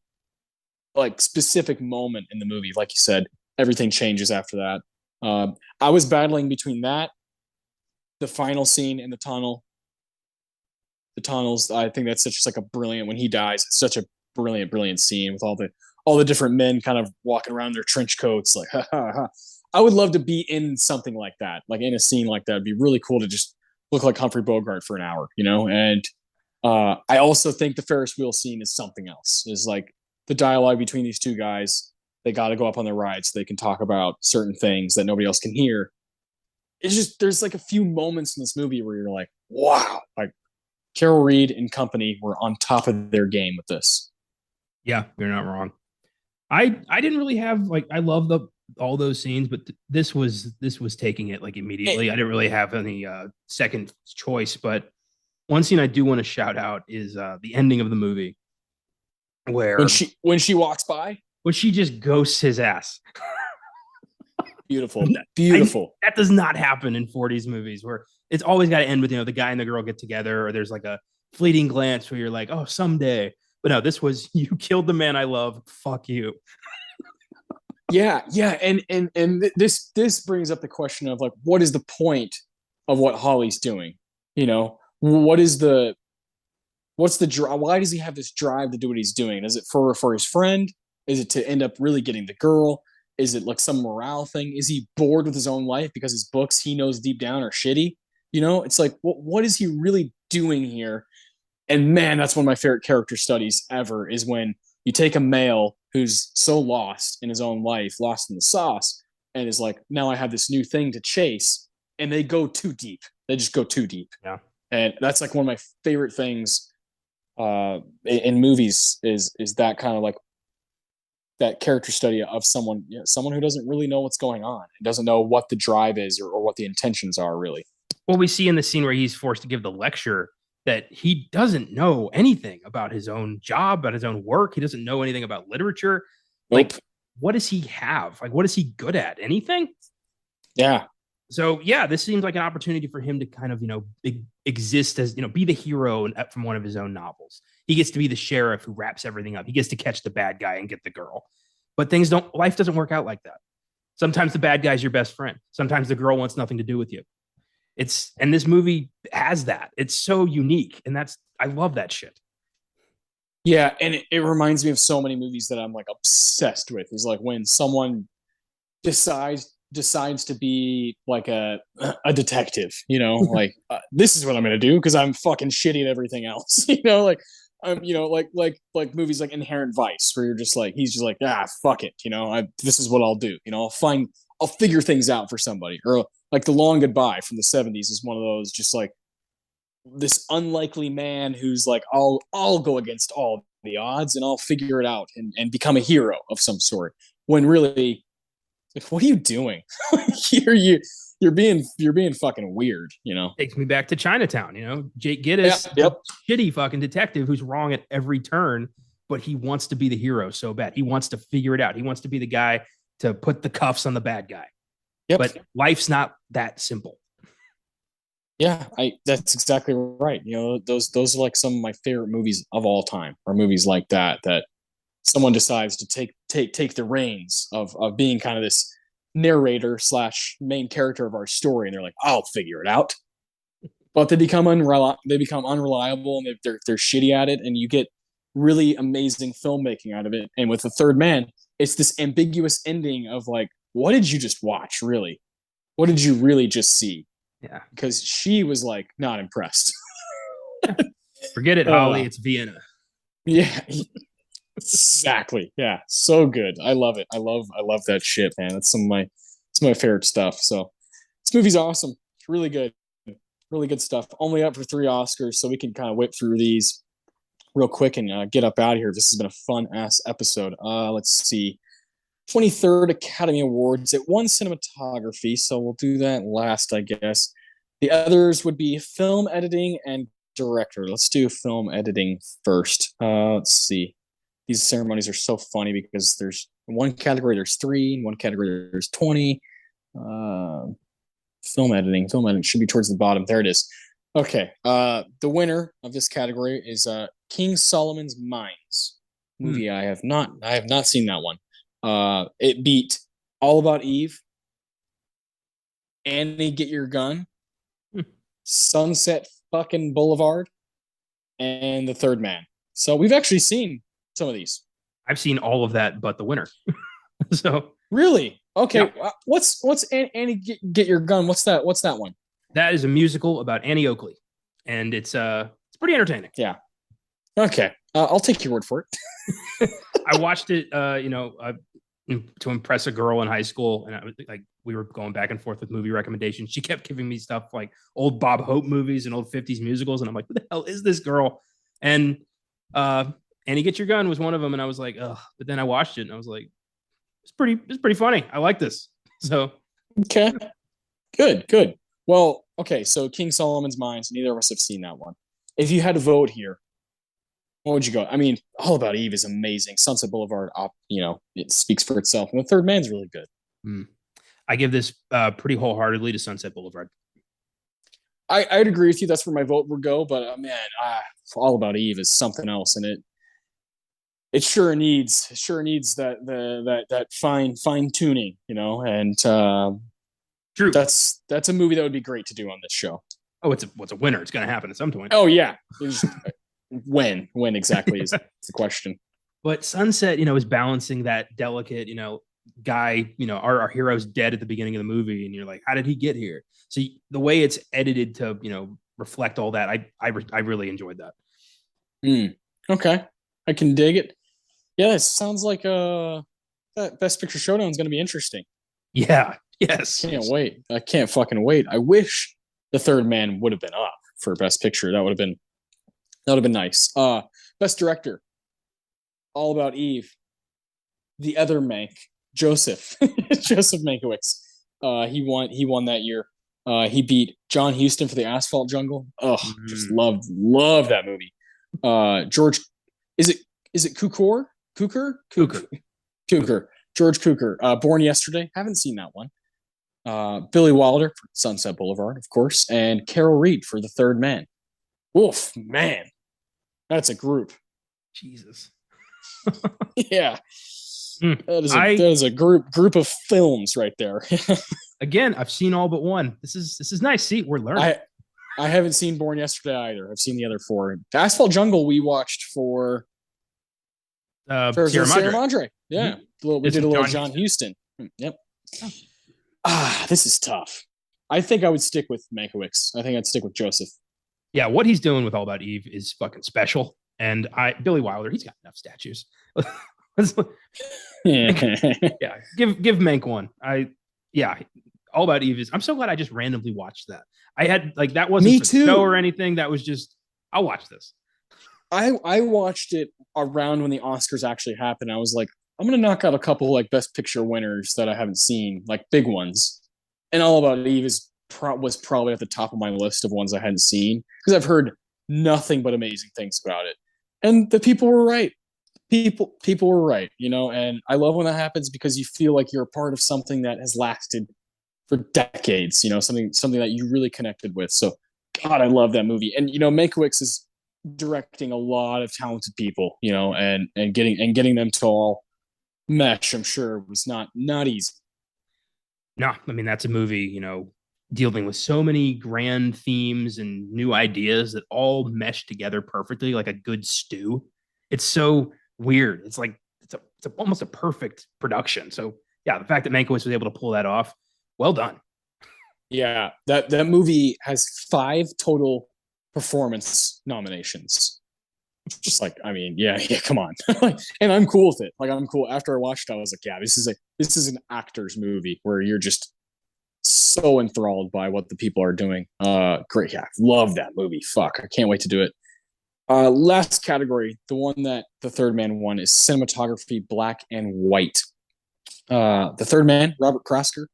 like specific moment in the movie. Like you said, everything changes after that. I was battling between that, the final scene in the tunnels. I think that's such like a brilliant when he dies. It's such a brilliant scene with all the different men kind of walking around in their trench coats. Like, ha ha ha. I would love to be in something like that, like in a scene like that. It'd be really cool to just look like Humphrey Bogart for an hour, And I also think the Ferris wheel scene is something else. Is like the dialogue between these two guys. They got to go up on their ride so they can talk about certain things that nobody else can hear. It's just there's like a few moments in this movie where you're like, wow, like Carol Reed and company were on top of their game with this. Yeah, you're not wrong. I didn't really have like I love all those scenes, but this was taking it like immediately. I didn't really have any second choice, but one scene I do want to shout out is the ending of the movie where when she walks by, when she just ghosts his ass. Beautiful. That does not happen in 40s movies where it's always got to end with, the guy and the girl get together, or there's like a fleeting glance where you're like, oh, someday. But no, this was, you killed the man I love. Fuck you. Yeah. And this brings up the question of like, what is the point of what Holly's doing? What's the drive? Why does he have this drive to do what he's doing? Is it for his friend? Is it to end up really getting the girl? Is it like some morale thing? Is he bored with his own life because his books he knows deep down are shitty? It's like, what is he really doing here? And man, that's one of my favorite character studies ever is when you take a male who's so lost in his own life, lost in the sauce, and is like, now I have this new thing to chase, and they go too deep. They just go too deep. Yeah. And that's like one of my favorite things in movies is that kind of like that character study of someone who doesn't really know what's going on, doesn't know what the drive is or what the intentions are really. Well, we see in the scene where he's forced to give the lecture that he doesn't know anything about his own job, about his own work. He doesn't know anything about literature. Nope. Like, what does he have? Like, what is he good at? Anything? Yeah. So, yeah, this seems like an opportunity for him to kind of, exist as, be the hero from one of his own novels. He gets to be the sheriff who wraps everything up. He gets to catch the bad guy and get the girl. But life doesn't work out like that. Sometimes the bad guy's your best friend. Sometimes the girl wants nothing to do with you. And this movie has that. It's so unique. And I love that shit. Yeah. And it reminds me of so many movies that I'm like obsessed with. Is like when someone decides to be like a detective, like this is what I'm going to do because I'm fucking shitty at everything else, like like movies like Inherent Vice where you're just like, he's just like, fuck it. This is what I'll do. I'll figure things out for somebody. Or like The Long Goodbye from the 70s is one of those just like this unlikely man who's like, I'll go against all the odds and I'll figure it out and become a hero of some sort. When really, like, what are you doing? You're being fucking weird, Takes me back to Chinatown, Jake Gittes, yep. Shitty fucking detective who's wrong at every turn, but he wants to be the hero so bad. He wants to figure it out. He wants to be the guy to put the cuffs on the bad guy. Yep. But life's not that simple. Yeah, that's exactly right. Those are like some of my favorite movies of all time, or movies like that someone decides to take the reins of being kind of this narrator / main character of our story, and they're like, I'll figure it out. But they become unreliable, and they're shitty at it, and you get really amazing filmmaking out of it. And with The Third Man, it's this ambiguous ending of like, what did you just watch, really? What did you really just see? Yeah. because she was like not impressed. Forget it, Holly. It's Vienna. Yeah, exactly. Yeah, so good. I love it. I love that shit, man. It's my favorite stuff. So this movie's awesome. It's really good stuff. Only up for 3 Oscars, so we can kind of whip through these real quick and get up out of here. This has been a fun ass episode. Let's see. 23rd Academy Awards. It won cinematography, so we'll do that last, I guess. The others would be film editing and director. Let's do film editing first. Let's see. These ceremonies are so funny because there's one category there's 3, in one category there's 20. Film editing should be towards the bottom. There it is. Okay. The winner of this category is King Solomon's Mines movie. I have not seen that one. It beat All About Eve, Annie Get Your Gun, Sunset fucking Boulevard, and The Third Man. So we've actually seen some of these. I've seen all of that, but the winner. So really, okay. Yeah. What's Annie Get Your Gun? What's that? What's that one? That is a musical about Annie Oakley, and it's pretty entertaining. Yeah. Okay, I'll take your word for it. I watched it, to impress a girl in high school, and I was like, we were going back and forth with movie recommendations. She kept giving me stuff like old Bob Hope movies and old 50s musicals, and I'm like, what the hell is this girl? And Annie Get Your Gun was one of them, and I was like, ugh. But then I watched it, and I was like, it's pretty funny. I like this. So okay, good. Well, okay. So King Solomon's Mines. Neither of us have seen that one. If you had to vote here, what would you go? I mean, All About Eve is amazing. Sunset Boulevard, it speaks for itself. And The Third Man's really good. I give this pretty wholeheartedly to Sunset Boulevard. I'd agree with you. That's where my vote would go. But man, All About Eve is something else, and it sure needs that fine tuning, And True. That's a movie that would be great to do on this show. Oh, it's a winner. It's going to happen at some point. Oh yeah. When exactly is the question. But Sunset, is balancing that delicate, guy, our hero's dead at the beginning of the movie, and you're like, how did he get here? So the way it's edited to, reflect all that, I really enjoyed that. Okay, I can dig it. Yeah, it sounds like that Best Picture Showdown is going to be interesting. Yeah. Yes. Can't wait. I can't fucking wait. I wish The Third Man would have been up for Best Picture. That would have been nice. Best Director, All About Eve. The other Mank, Joseph Mankiewicz. He won that year. He beat John Huston for The Asphalt Jungle. Just love that movie. George, is it Cukor? Cukor. George Cukor. Born Yesterday. Haven't seen that one. Billy Wilder for Sunset Boulevard, of course, and Carol Reed for The Third Man. Oof, man, that's a group. Jesus. Yeah. That is a group of films right there. Again, I've seen all but one. This is nice. See, we're learning. I haven't seen Born Yesterday either. I've seen the other 4. Asphalt Jungle we watched for Sierra Madre. Yeah. We did a little John Huston. Yep. This is tough. I think I would stick with Mankiewicz. I think I'd stick with Joseph. Yeah, what he's doing with All About Eve is fucking special. And Billy Wilder, he's got enough statues. Yeah, give Mank one. All About Eve is. I'm so glad I just randomly watched that. I had that wasn't a show or anything. That was just I'll watch this. I watched it around when the Oscars actually happened. I was like, I'm gonna knock out a couple Best Picture winners that I haven't seen, big ones. And All About Eve was probably at the top of my list of ones I hadn't seen because I've heard nothing but amazing things about it. And the people were right. People were right, and I love when that happens because you feel like you're a part of something that has lasted for decades, something that you really connected with. So, God, I love that movie. And, Mankiewicz is directing a lot of talented people, and getting them to all mesh, I'm sure was not easy. No, I mean, that's a movie, dealing with so many grand themes and new ideas that all mesh together perfectly like a good stew. It's so weird. It's almost a perfect production. So yeah, the fact that Mankiewicz was able to pull that off, well done. Yeah, that movie has 5 total performance nominations. Just like, I mean, yeah, yeah, come on. Like, and I'm cool with it. Like, I'm cool. After I watched it, I was like, yeah, this is an actor's movie where you're just so enthralled by what the people are doing. Great. Yeah, love that movie. Fuck. I can't wait to do it. Last category, the one that the third man won is cinematography, black and white. The third man, Robert Krasker,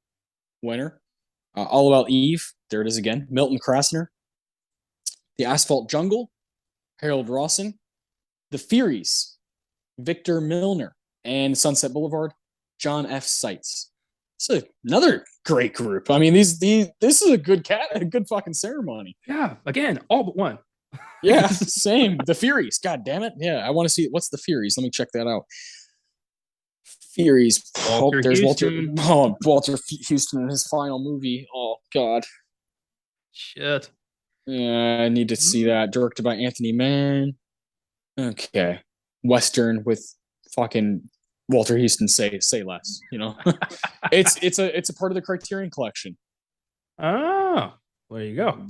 winner. All About Eve, there it is again. Milton Krasner. The Asphalt Jungle, Harold Rawson. The Furies, Victor Milner. And Sunset Boulevard, John F. Seitz. It's another great group. I mean, this is a good fucking ceremony. Yeah, again, all but one. Yeah, same. The Furies. God damn it. Yeah, I want to see what's the Furies. Let me check that out. Furies. Walter There's Houston. Walter Houston in his final movie. Oh God. Shit. Yeah, I need to see that. Directed by Anthony Mann. Okay. Western with fucking Walter Houston. Say less. You know, it's a part of the Criterion Collection. Oh, there you go.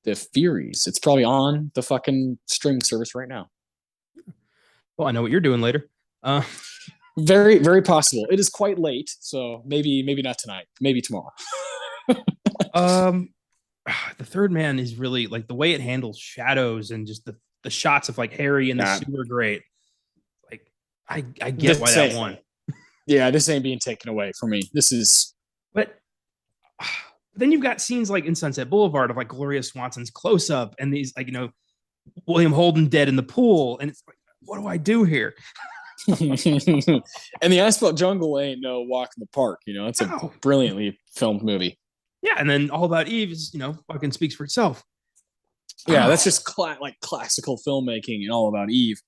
The Furies. It's probably on the fucking streaming service right now. Well, I know what you're doing later. Very, very possible. It is quite late, so maybe not tonight. Maybe tomorrow. um, the third man is really like the way it handles shadows and just the shots of like Harry and the sewer grate. Like I get why that won. Yeah, this ain't being taken away from me. This is, but then you've got scenes like in Sunset Boulevard of like Gloria Swanson's close up and these like William Holden dead in the pool, and it's like, what do I do here? And the Asphalt Jungle ain't no walk in the park. It's a brilliantly filmed movie. Yeah, and then All About Eve is fucking speaks for itself. Yeah, that's just like classical filmmaking and All About Eve.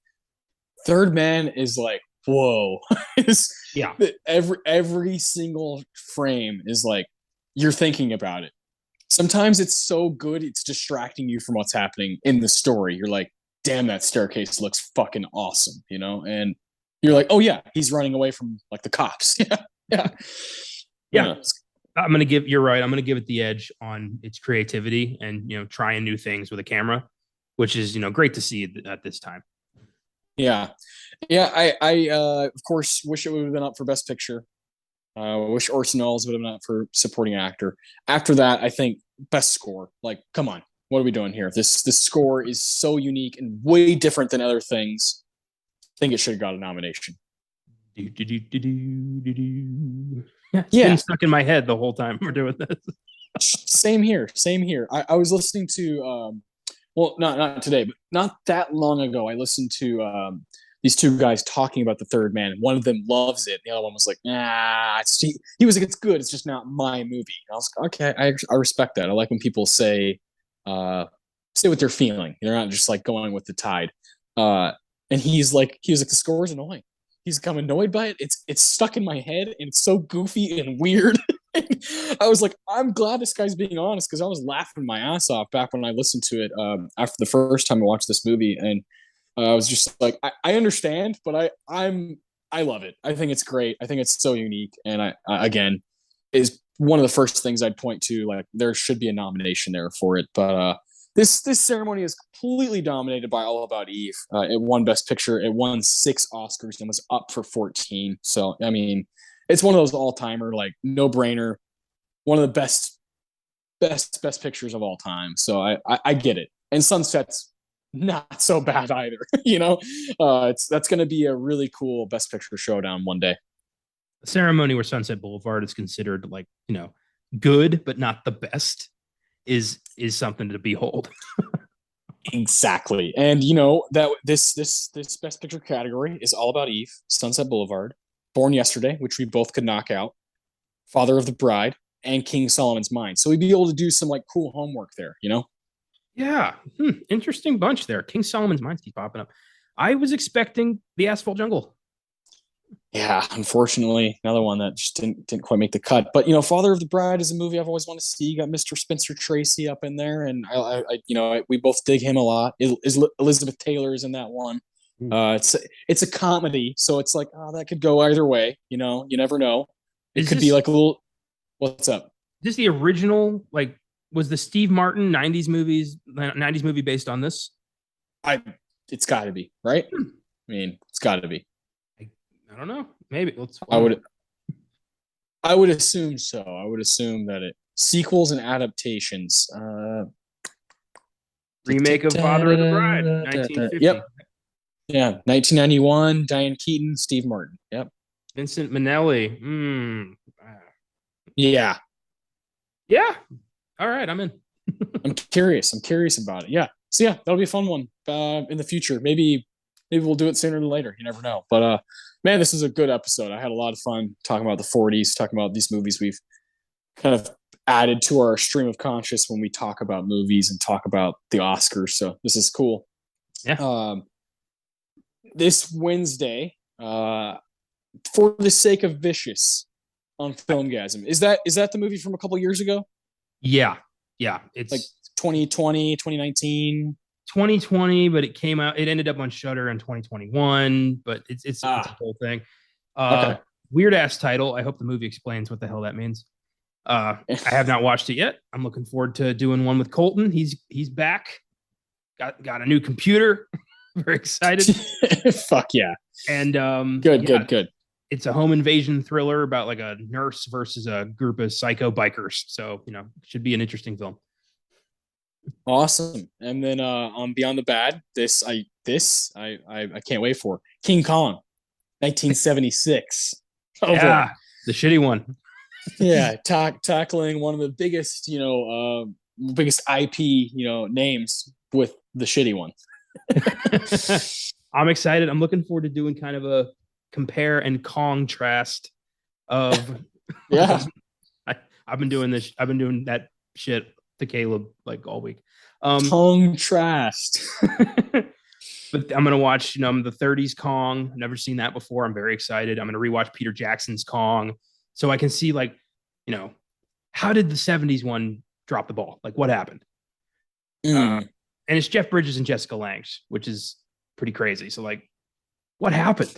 Third Man is like, whoa. Yeah, every single frame is like you're thinking about it. Sometimes it's so good it's distracting you from what's happening in the story. You're like, damn, that staircase looks fucking awesome, and you're like, oh yeah, he's running away from like the cops. Yeah. You're right. I'm gonna give it the edge on its creativity and trying new things with a camera, which is great to see at this time. Yeah. I of course wish it would have been up for Best Picture. Wish Orson Welles would have been up for Supporting Actor. After that, I think Best Score. Like, come on, what are we doing here? This score is so unique and way different than other things. I think it should have got a nomination. Yeah, it's been stuck in my head the whole time we're doing this. Same here. I was listening to well, not today, but not that long ago. I listened to these two guys talking about the third man. One of them loves it. The other one was like, nah. He was like, it's good. It's just not my movie. And I was like, okay, I respect that. I like when people say what they're feeling. They're not just like going with the tide. And he was like, the score is annoying. He's become annoyed by it. It's stuck in my head and it's so goofy and weird. I was like, I'm glad this guy's being honest because I was laughing my ass off back when I listened to it after the first time I watched this movie, and I was just like, I understand, but I love it. I think it's great. I think it's so unique, and I again is one of the first things I'd point to. Like, there should be a nomination there for it, but this ceremony is completely dominated by All About Eve. It won Best Picture. It won 6 Oscars and was up for 14. So I mean, it's one of those all-timer, like, no-brainer, one of the best pictures of all time. So I get it. And Sunset's not so bad either. That's going to be a really cool Best Picture showdown one day. The ceremony where Sunset Boulevard is considered like good but not the best is something to behold. Exactly. And that this Best Picture category is All About Eve, Sunset Boulevard, Born Yesterday, which we both could knock out, Father of the Bride, and King Solomon's Mine. So we'd be able to do some like cool homework there, Yeah. Interesting bunch there. King Solomon's Mines keep popping up. I was expecting the Asphalt Jungle. Yeah, unfortunately, another one that just didn't quite make the cut. But Father of the Bride is a movie I've always wanted to see. You got Mr. Spencer Tracy up in there, and we both dig him a lot. Elizabeth Taylor is in that one. It's a comedy, so it's like, that could go either way. You never know. It could be like a little. What's up? this the original? Like, was the Steve Martin '90s movie based on this? I it's got to be, right? Hmm. I mean, it's got to be. I, I don't know. Maybe let's. I would I would assume so. I would assume that it sequels and adaptations. Remake of Father of the Bride, 1950. Yep. Yeah. 1991, Diane Keaton, Steve Martin. Yep. Vincent Minnelli. Yeah. Yeah. All right, I'm in. I'm curious. I'm curious about it. Yeah. So yeah, that'll be a fun one in the future. Maybe we'll do it sooner than later. You never know. But man, this is a good episode. I had a lot of fun talking about the 40s, talking about these movies we've kind of added to our stream of conscious when we talk about movies and talk about the Oscars. So this is cool. Yeah. This Wednesday, for the sake of Vicious on Filmgasm, is that the movie from a couple years ago? Yeah. Yeah. It's Like 2020, 2019. 2020, but it ended up on Shudder in 2021, but it's a whole thing. Okay. Weird ass title. I hope the movie explains what the hell that means. I have not watched it yet. I'm looking forward to doing one with Colton. He's back. Got a new computer. Very excited. Fuck yeah. And good. It's a home invasion thriller about like a nurse versus a group of psycho bikers. So, should be an interesting film. Awesome. And then on Beyond the Bad, I can't wait for King Kong, 1976. Oh, yeah, the shitty one. Yeah, tackling one of the biggest, biggest IP, names with the shitty one. I'm excited. I'm looking forward to doing kind of a compare and contrast of. Yeah. I've been doing this. I've been doing that shit to Caleb like all week. Contrast. But I'm gonna watch, the 30s Kong. Never seen that before. I'm very excited. I'm gonna rewatch Peter Jackson's Kong, so I can see how did the 70s one drop the ball? Like what happened? And it's Jeff Bridges and Jessica Lange, which is pretty crazy. So like, what happened?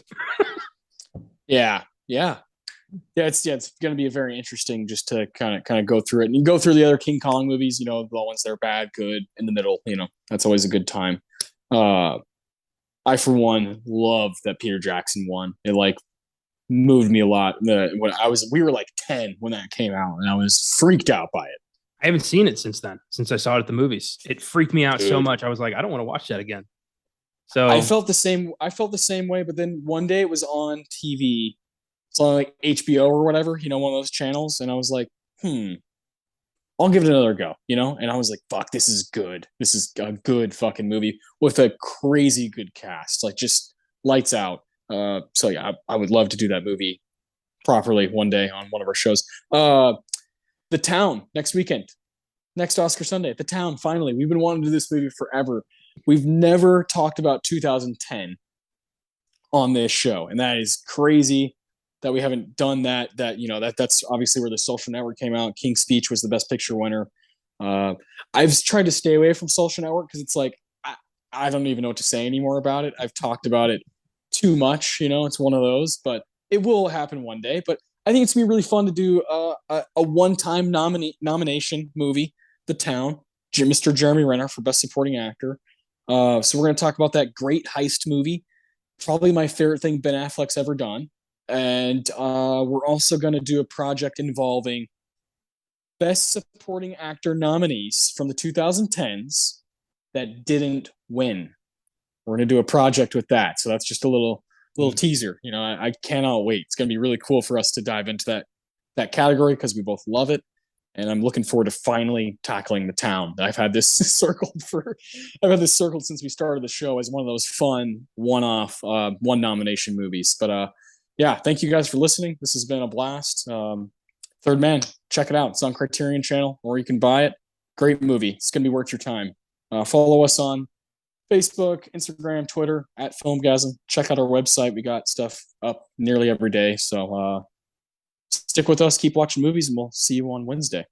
Yeah. It's going to be a very interesting just to kind of go through it and go through the other King Kong movies. The ones that are bad, good, in the middle. That's always a good time. I for one love that Peter Jackson won. It like moved me a lot. We were like 10 when that came out, and I was freaked out by it. I haven't seen it since then. Since I saw it at the movies, it freaked me out so much. I was like, I don't want to watch that again. So I felt the same way. But then one day it was on TV. It's on like HBO or whatever, one of those channels. And I was like, I'll give it another go, And I was like, fuck, this is good. This is a good fucking movie with a crazy good cast, like just lights out. So yeah, I would love to do that movie properly one day on one of our shows. The Town next weekend, next Oscar Sunday. The Town, finally. We've been wanting to do this movie forever. We've never talked about 2010 on this show, and that is crazy that we haven't done that. That's obviously where The Social Network came out. King's Speech was the Best Picture winner. I've tried to stay away from Social Network because it's like I don't even know what to say anymore about it. I've talked about it too much. It's one of those, but it will happen one day. But I think it's gonna be really fun to do a one-time nomination movie, The Town. Mr. Jeremy Renner for Best Supporting Actor. So we're gonna talk about that great heist movie, probably my favorite thing Ben Affleck's ever done. And we're also gonna do a project involving Best Supporting Actor nominees from the 2010s that didn't win. We're gonna do a project with that. So that's just a little teaser. I cannot wait. It's going to be really cool for us to dive into that category because we both love it. And I'm looking forward to finally tackling The Town. I've had this circled since we started the show as one of those fun one-off, one nomination movies. But yeah, thank you guys for listening. This has been a blast. Third Man, check it out. It's on Criterion Channel, or you can buy it. Great movie. It's going to be worth your time. Follow us on Facebook, Instagram, Twitter at FILMGAZM. Check out our website. We got stuff up nearly every day. So stick with us, keep watching movies, and we'll see you on Wednesday.